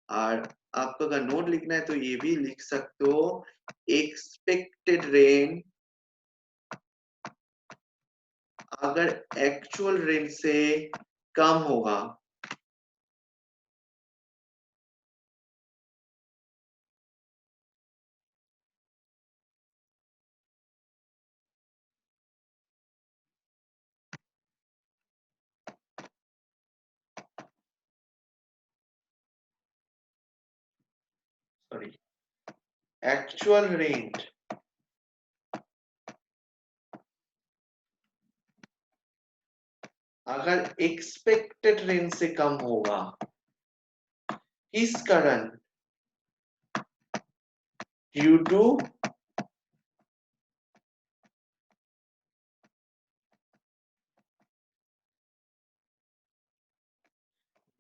और आपको अगर नोट लिखना है तो ये भी लिख सकते हो, एक्सपेक्टेड रेंज अगर एक्चुअल रेंज से कम होगा सॉरी एक्चुअल रेंज अगर एक्सपेक्टेड रेंज से कम होगा, किस कारण? Due to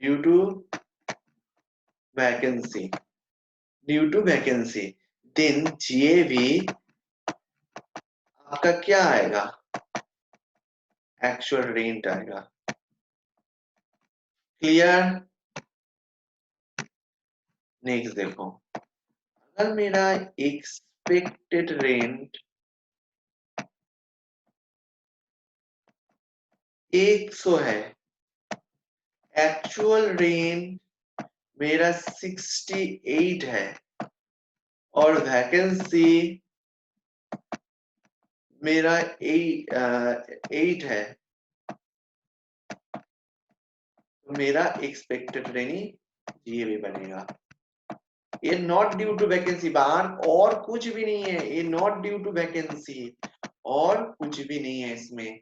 due to vacancy, due to vacancy, then GAV आपका क्या आएगा? एक्चुअल रेंट आएगा। क्लियर? नेक्स्ट देखो, अगर मेरा एक्सपेक्टेड रेंट 100 है, एक्चुअल रेंट मेरा 68 है और वैकेंसी मेरा 8 है, तो मेरा एक्सपेक्टेड रेनी जीएवी बनेगा। ये नॉट ड्यू टू वैकेंसी, बाहर और कुछ भी नहीं है, ये नॉट ड्यू टू वैकेंसी और कुछ भी नहीं है इसमें।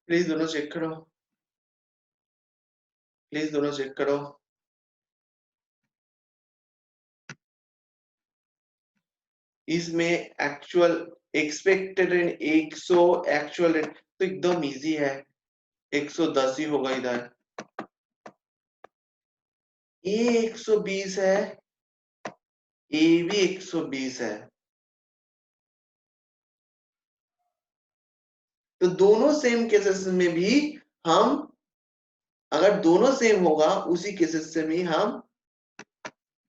प्लीज दोनों चेक करो, प्लीज दोनों चेक करो। इसमें actual expected rate 100, actual rate तो एकदम इजी है, 110 ही होगा इधर। ये 120 है, ये भी 120 है, तो दोनों सेम केसेस में भी हम, अगर दोनों सेम होगा उसी केसेस से भी हम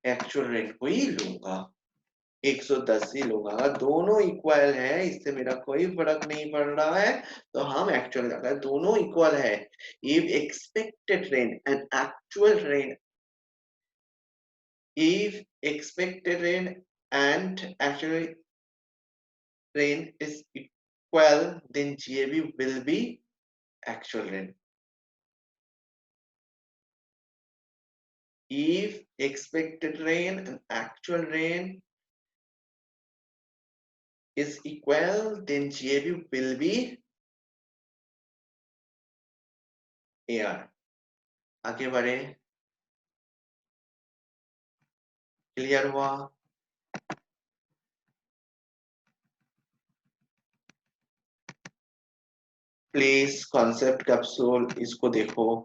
एक्चुअल रेट को ही लूंगा, 110 ही लूंगा। अगर दोनों इक्वल है, इससे मेरा कोई फर्क नहीं पड़ रहा है, तो हम एक्चुअल, अगर दोनों इक्वल है, if expected rain and actual rain, if expected rain and actual rain is equal, then GAB will be actual rain. If expected rain and actual rain is equal, then GAB will be AR. आगे बढ़े, clear हुआ? Please concept capsule इसको देखो,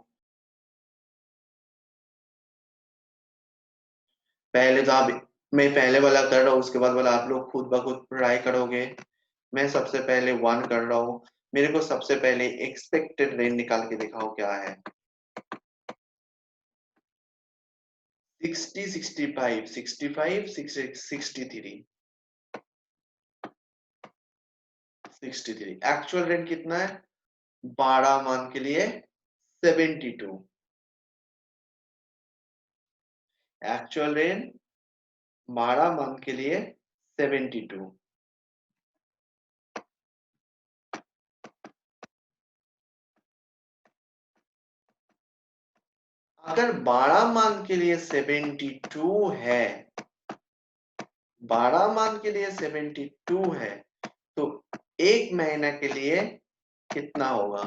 पहले तो आप, मैं पहले वाला कर रहा हूँ, उसके बाद वाला आप लोग खुद ब खुद ट्राई करोगे। मैं सबसे पहले 1 कर रहा हूँ, मेरे को सबसे पहले एक्सपेक्टेड रेन निकाल के दिखाओ क्या है। 60, 65, 65, 63, 63। एक्चुअल रेट कितना है? 12 मान के लिए 72। एक्चुअल रेट 12 मान के लिए 72। अगर 12 मान के लिए 72 है, 12 मान के लिए 72 है, तो एक महीना के लिए कितना होगा?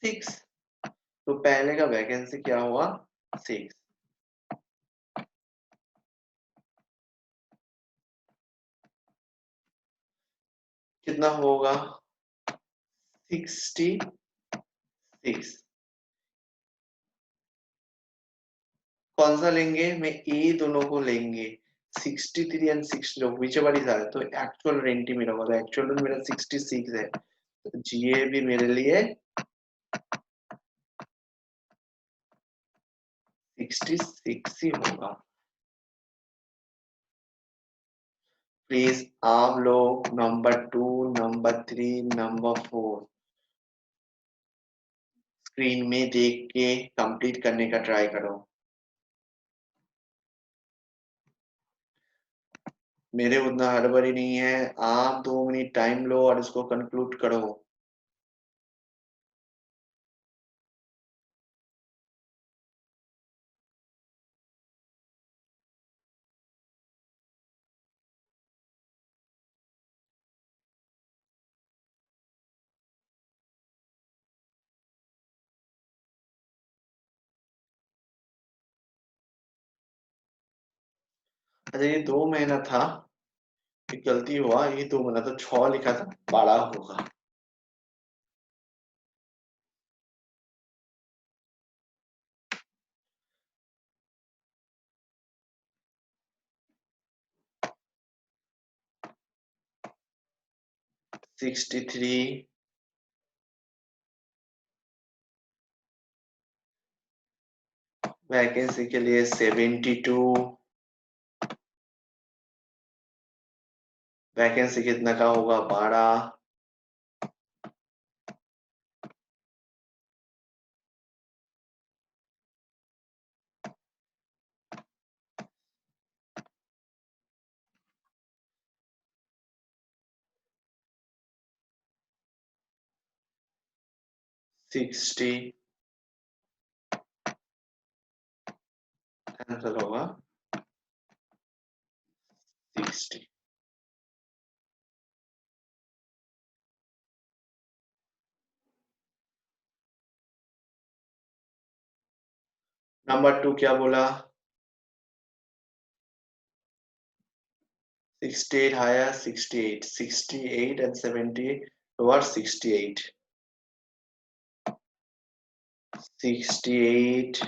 6। तो पहले का वैकेंसी क्या हुआ? 6। कितना होगा? 66। कौन सा लेंगे? मैं ए दोनों को लेंगे, 63 एंड 60 विच एवर इज आर, तो एक्चुअल रेंट ही मेरा होगा, एक्चुअल रेंट मेरा 66 है, तो जीए भी मेरे लिए 66 ही होगा। प्लीज आप लोग नंबर 2, नंबर 3, नंबर 4 स्क्रीन में देख के कंप्लीट करने का ट्राई करो। मेरे उतना हड़बड़ी नहीं है, आप 2 मिनट टाइम लो और इसको कंक्लूड करो। अच्छा, ये 2 महीना था, एक गलती हुआ, ये 2 महीना तो 6 लिखा था, 12 होगा। 63, वैकेंसी के लिए 72, वैकेंसी कितना का होगा 12, सिक्सटी, आंसर होगा 60। नंबर 2 क्या बोला? 68 higher, 68, 68 and 70 towards 68, 68,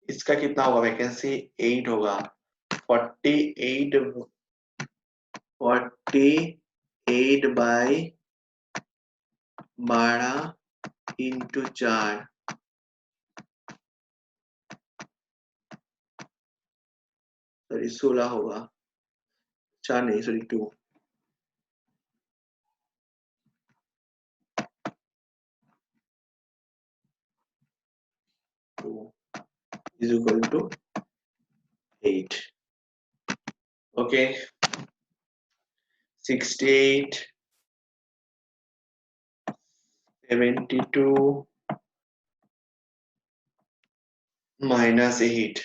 इसका कितना होगा? वैकेंसी 8 होगा, 48, 48 बाई 12 इंटू 4, सॉरी 16 होगा, 4 नहीं sorry 2, 2 is equal to 8. Okay, 68, 72 minus 8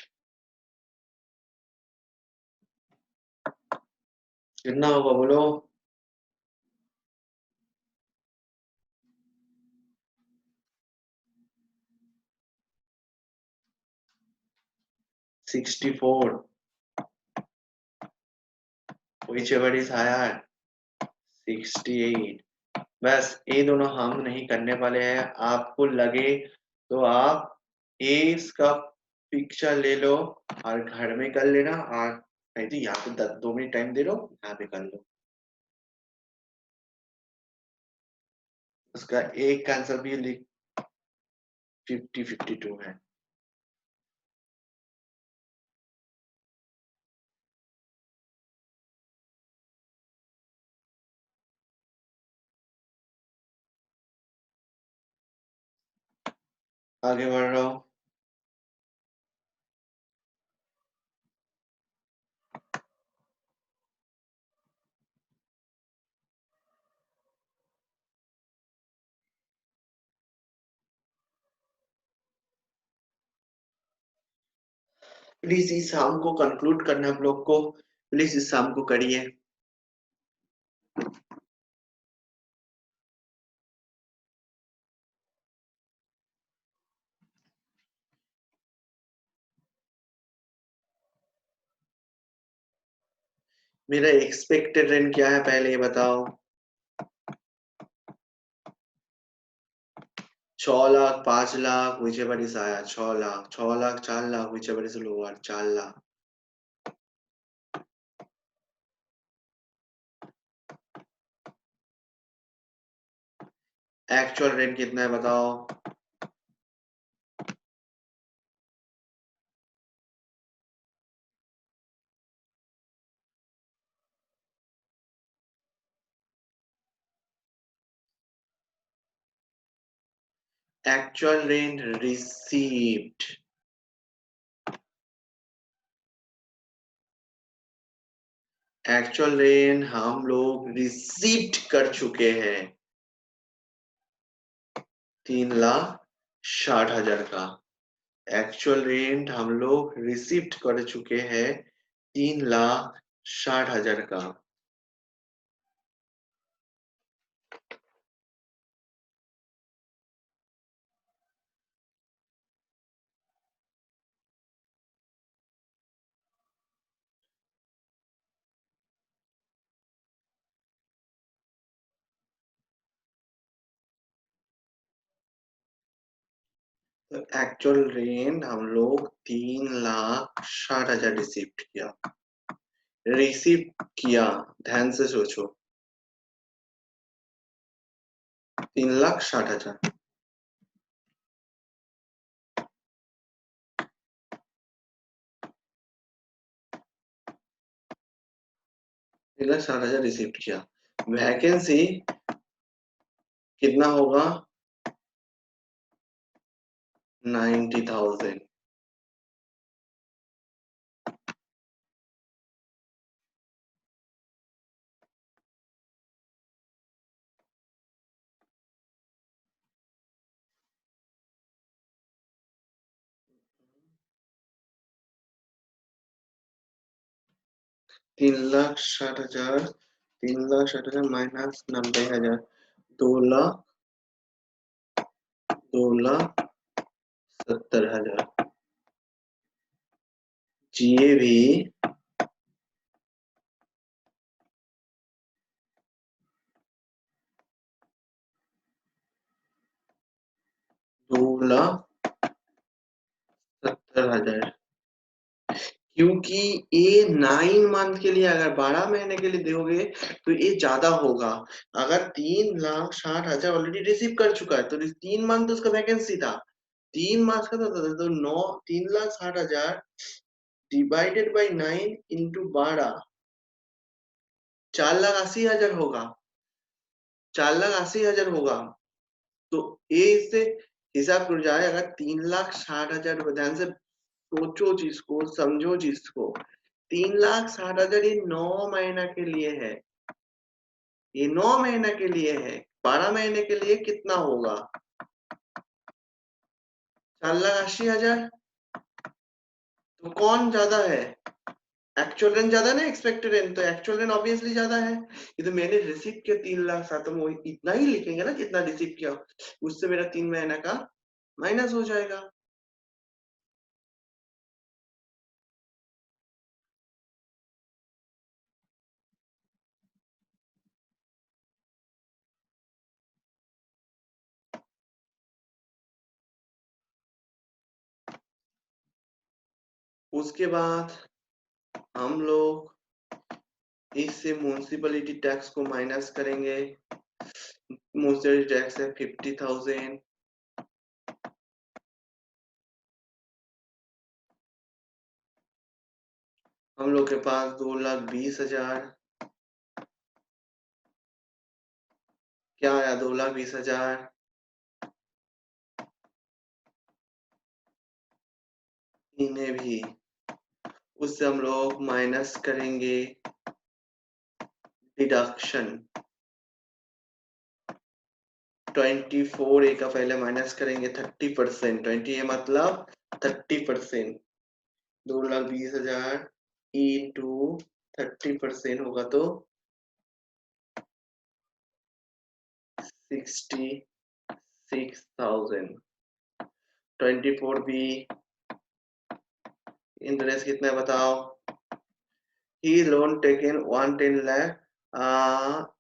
कितना होगा बोलो? 64, whichever is higher, 68। बस ये दोनों हम नहीं करने वाले हैं, आपको लगे तो आप ए इसका पिक्चर ले लो और घर में कर लेना, और नहीं तो यहाँ पे 2 मिनट टाइम दे लो, यहाँ पे कर लो। उसका एक का आंसर भी लिख 52 है। आगे बढ़ रहा हूँ। प्लीज इस शाम को कंक्लूड करना, आप लोग को प्लीज इस शाम को करिए। मेरा एक्सपेक्टेड रेंट क्या है पहले ये बताओ? 6 lakh, 5 lakh, whichever is higher, 6 lakh, 6 lakh, 4 lakh, whichever is lower, 4 lakh. Actual rent कितना है बताओ? Actual rent received, actual rent हम लोग रिसीव्ड कर चुके हैं 3,60,000 का। एक्चुअल रेंट हम लोग रिसीव्ड कर चुके हैं 3,60,000 का। एक्चुअल रेंट हम लोग 3,60,000 रिसीव किया। ध्यान से सोचो, 3,60,000। 3,60,000 रिसीव किया। वैकेंसी कितना होगा? 90,000। 3,60,000, 3,60,000 माइनस 90,000, 2,70,000। जीए भी 2,70,000, क्योंकि ये 9 मंथ के लिए, अगर 12 महीने के लिए दोगे तो ये ज्यादा होगा। अगर 3,60,000 ऑलरेडी रिसीव कर चुका है तो 3 मंथ उसका वैकेंसी था, 3 मास का था, तो 3,60,000 डिवाइडेड बाई 9 इंटू 12, 4,80,000 होगा। 4,80,000 होगा। तो ये इससे हिसाब कर जाए, अगर 3,60,000, ध्यान से सोचो चीज को, समझो चीज को। 3,60,000 ये 9 महीना के लिए है, ये 9 महीना के लिए है। 12 महीने के लिए कितना होगा? 4,80,000। तो कौन ज्यादा है? एक्चुअल रेंट ज्यादा ना एक्सपेक्टेड रेंट? तो एक्चुअल रेंट ऑब्वियसली ज्यादा है। ये तो मैंने रिसीव किया 3,60,000, तो वो इतना ही लिखेंगे ना जितना रिसीव किया, उससे मेरा 3 महीना का माइनस हो जाएगा। उसके बाद हम लोग इससे म्युनिसिपैलिटी टैक्स को माइनस करेंगे। म्युनिसिपैलिटी टैक्स है 50,000। हम लोग के पास 2,20,000। क्या आया? 2,20,000। इन्हें भी उससे हम लोग माइनस करेंगे डिडक्शन। 24 ए का पहले माइनस करेंगे 30%। 20 ए मतलब 30%। 2,20,000 इंटू 30% होगा तो 66,000। 24 बी इंटरेस्ट कितना है बताओ? ही लोन टेकन 110 लाख,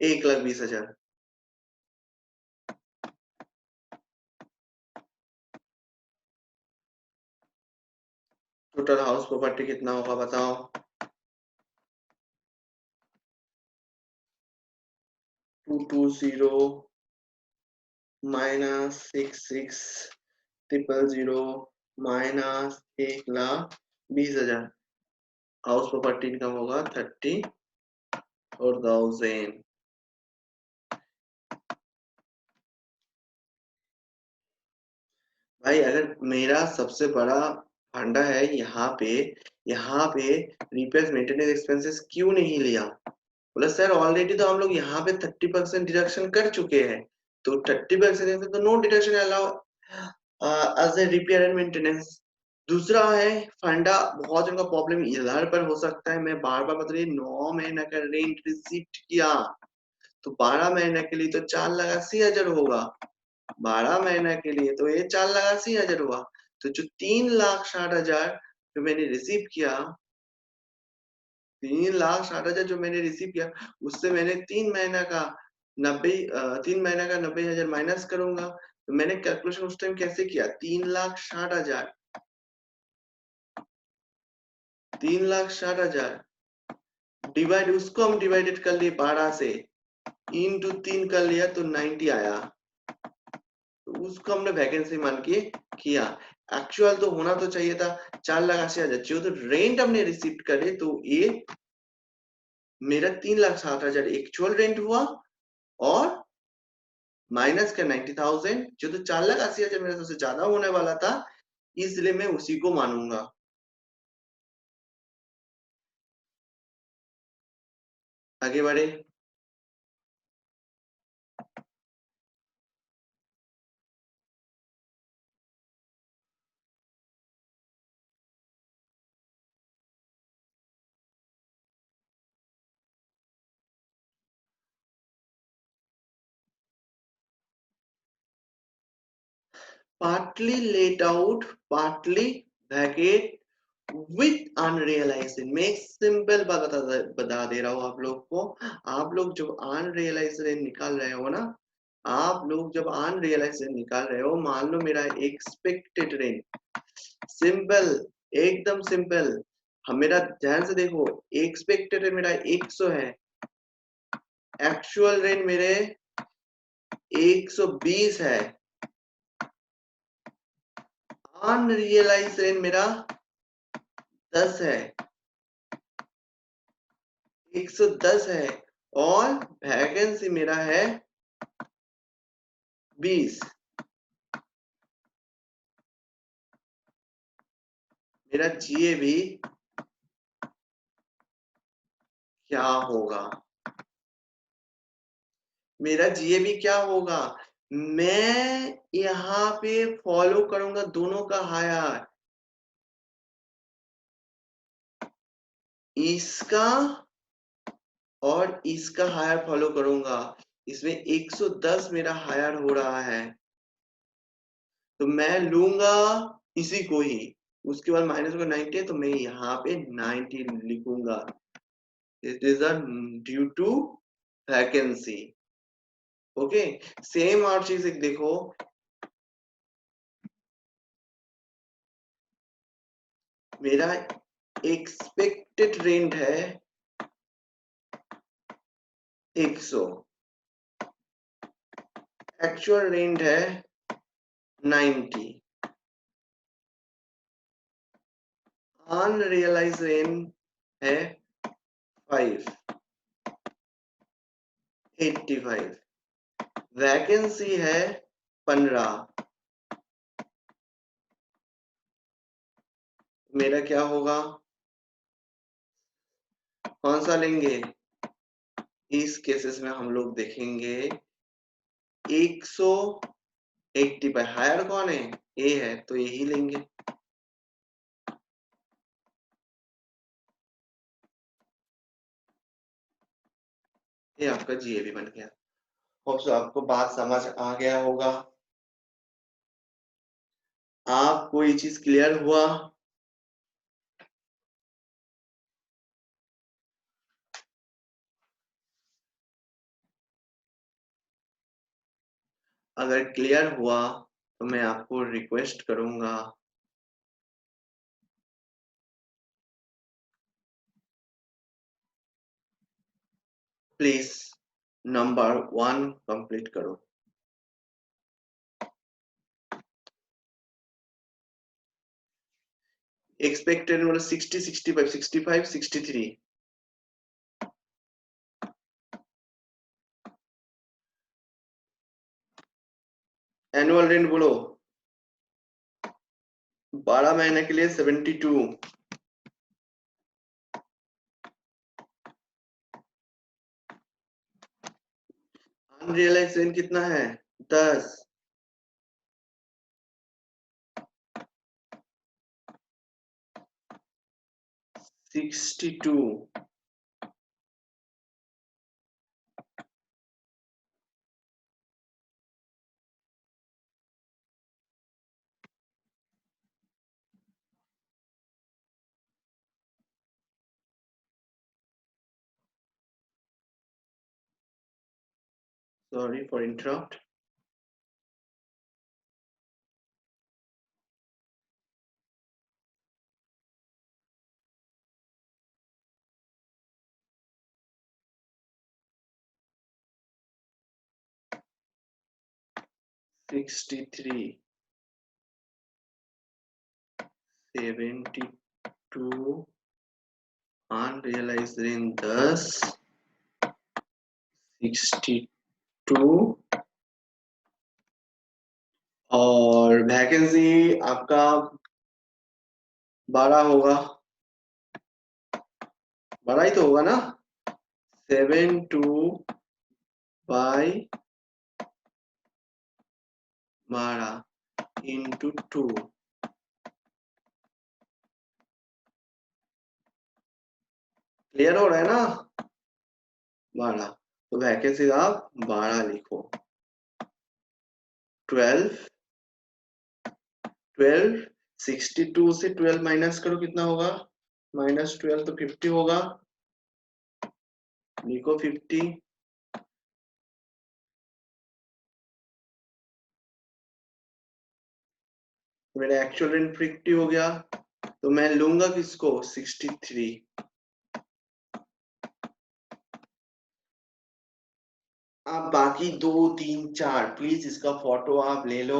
1,20,000। टोटल हाउस प्रॉपर्टी कितना होगा बताओ? 220 minus 66,000 minus 1,20,000। House property income होगा 34,000। भाई अगर मेरा सबसे बड़ा फंडा है यहाँ पे रिपेयर मेंटेनेंस एक्सपेंसेस क्यों नहीं लिया? बोला सर ऑलरेडी तो हम लोग यहाँ पे 30% डिडक्शन कर चुके हैं, तो 30% तो no deduction allow as a repair and maintenance. दूसरा है फंडा, बहुत जन का प्रॉब्लम इधर पर हो सकता है, मैं बार बार बता रही 9 महीना का रेंट रिसीप्ट किया, तो 12 महीने के लिए तो 4,80,000 होगा। 12 महीना के लिए तो ये 4,80,000 हुआ। तो जो 3,60,000 जो मैंने रिसीव किया, 3,60,000 जो मैंने रिसीव किया, उससे मैंने 3 महीना का 90,000 माइनस करूंगा। तो मैंने कैलकुलेशन उस टाइम कैसे किया, 3,60,000, 3,60,000 डिवाइड, उसको हम डिवाइडेड कर लिए 12 से, इंटू 3 कर लिया तो 90 आया, तो उसको हमने वैकेंसी मान के किया। एक्चुअल तो होना तो चाहिए था 4,80,000, जो तो रेंट हमने रिसीव करे तो ये मेरा 3,60,000 एक्चुअल रेंट हुआ, और माइनस का 90,000, जो तो 4,80,000 मेरा सबसे ज्यादा होने वाला था, इसलिए मैं उसी को मानूंगा। आगे बढ़े। partly laid out, partly vacated with unrealized। मैं एक सिंपल बात बता दे रहा हूँ आप लोग को। आप लोग जब अनरियलाइज रेंट निकाल रहे हो ना, आप लोग जब अनरियलाइज रेंट निकाल रहे हो, मान लो मेरा एक्सपेक्टेड रेंट, सिंपल, एकदम सिंपल, हम मेरा ध्यान से देखो, एक्सपेक्टेड रेंट मेरा 100 है, एक्चुअल रेंट मेरे 120 है, अनरियलाइज रेंट मेरा 10 है, 110 है, और वैकेंसी मेरा है 20। मेरा जीए भी क्या होगा, मेरा जीए भी क्या होगा, मैं यहाँ पे फॉलो करूंगा दोनों का हायर, इसका और इसका हायर फॉलो करूंगा। इसमें 110 मेरा हायर हो रहा है, तो मैं लूंगा इसी को ही, उसके बाद माइनस का 90 है, तो मैं यहाँ पे 90 लिखूंगा। It is due to vacancy. Okay, same और चीज एक देखो, मेरा एक्सपेक्टेड रेंट है 100, एक्चुअल रेंट है 90, अनरियलाइज रेंट है 5, 85, वैकेंसी है 15, मेरा क्या होगा, कौन सा लेंगे, इस केसेस में हम लोग देखेंगे 185, हायर कौन है, ए है, तो यही लेंगे। ये आपका जीए भी बन गया। होप सो आपको बात समझ आ गया होगा, आपको ये चीज क्लियर हुआ। अगर क्लियर हुआ तो मैं आपको रिक्वेस्ट करूंगा, प्लीज नंबर 1 कंप्लीट करो। एक्सपेक्टेड मतलब 60, 65, 65, 63। एनुअल रेंट बोलो, 12 महीने के लिए 72, अनरियलाइज रेंट कितना है 10, 62, सॉरी फॉर इंटरप्ट। 63, 72, अनरियलाइज्ड इन 10, 62 और वैकेंसी आपका 12 होगा, 12 ही तो होगा ना। 72 बाई 12 इंटू 2, क्लियर हो रहा है ना। 12, तो वैकेंसी आप 12 लिखो। 12, 12, 62 से 12 माइनस करो, कितना होगा, -12 तो 50 होगा, लिखो 50। मेरा एक्चुअल रेंट 50 हो गया, तो मैं लूंगा किसको, 63। आप बाकी 2, 3, 4 प्लीज इसका फोटो आप ले लो,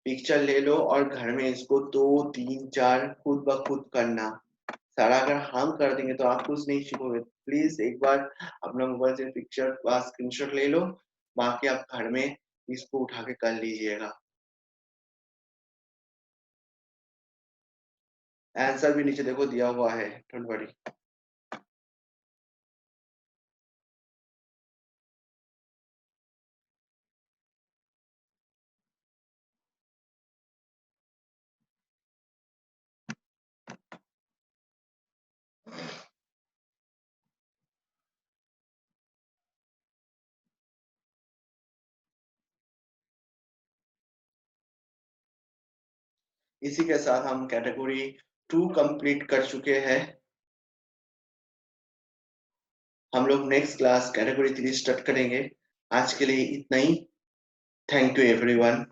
पिक्चर ले लो और घर में इसको 2, 3, 4 खुद ब खुद करना। सारा अगर हम कर देंगे तो आप कुछ नहीं सीखोगे। प्लीज एक बार अपना मोबाइल से पिक्चर का स्क्रीनशॉट ले लो, बाकी आप घर में इसको उठा के कर लीजिएगा। आंसर भी नीचे देखो दिया हुआ है, डोंट वरी। इसी के साथ हम कैटेगरी 2 कंप्लीट कर चुके हैं। हम लोग नेक्स्ट क्लास कैटेगरी 3 स्टार्ट करेंगे। आज के लिए इतना ही। Thank you everyone.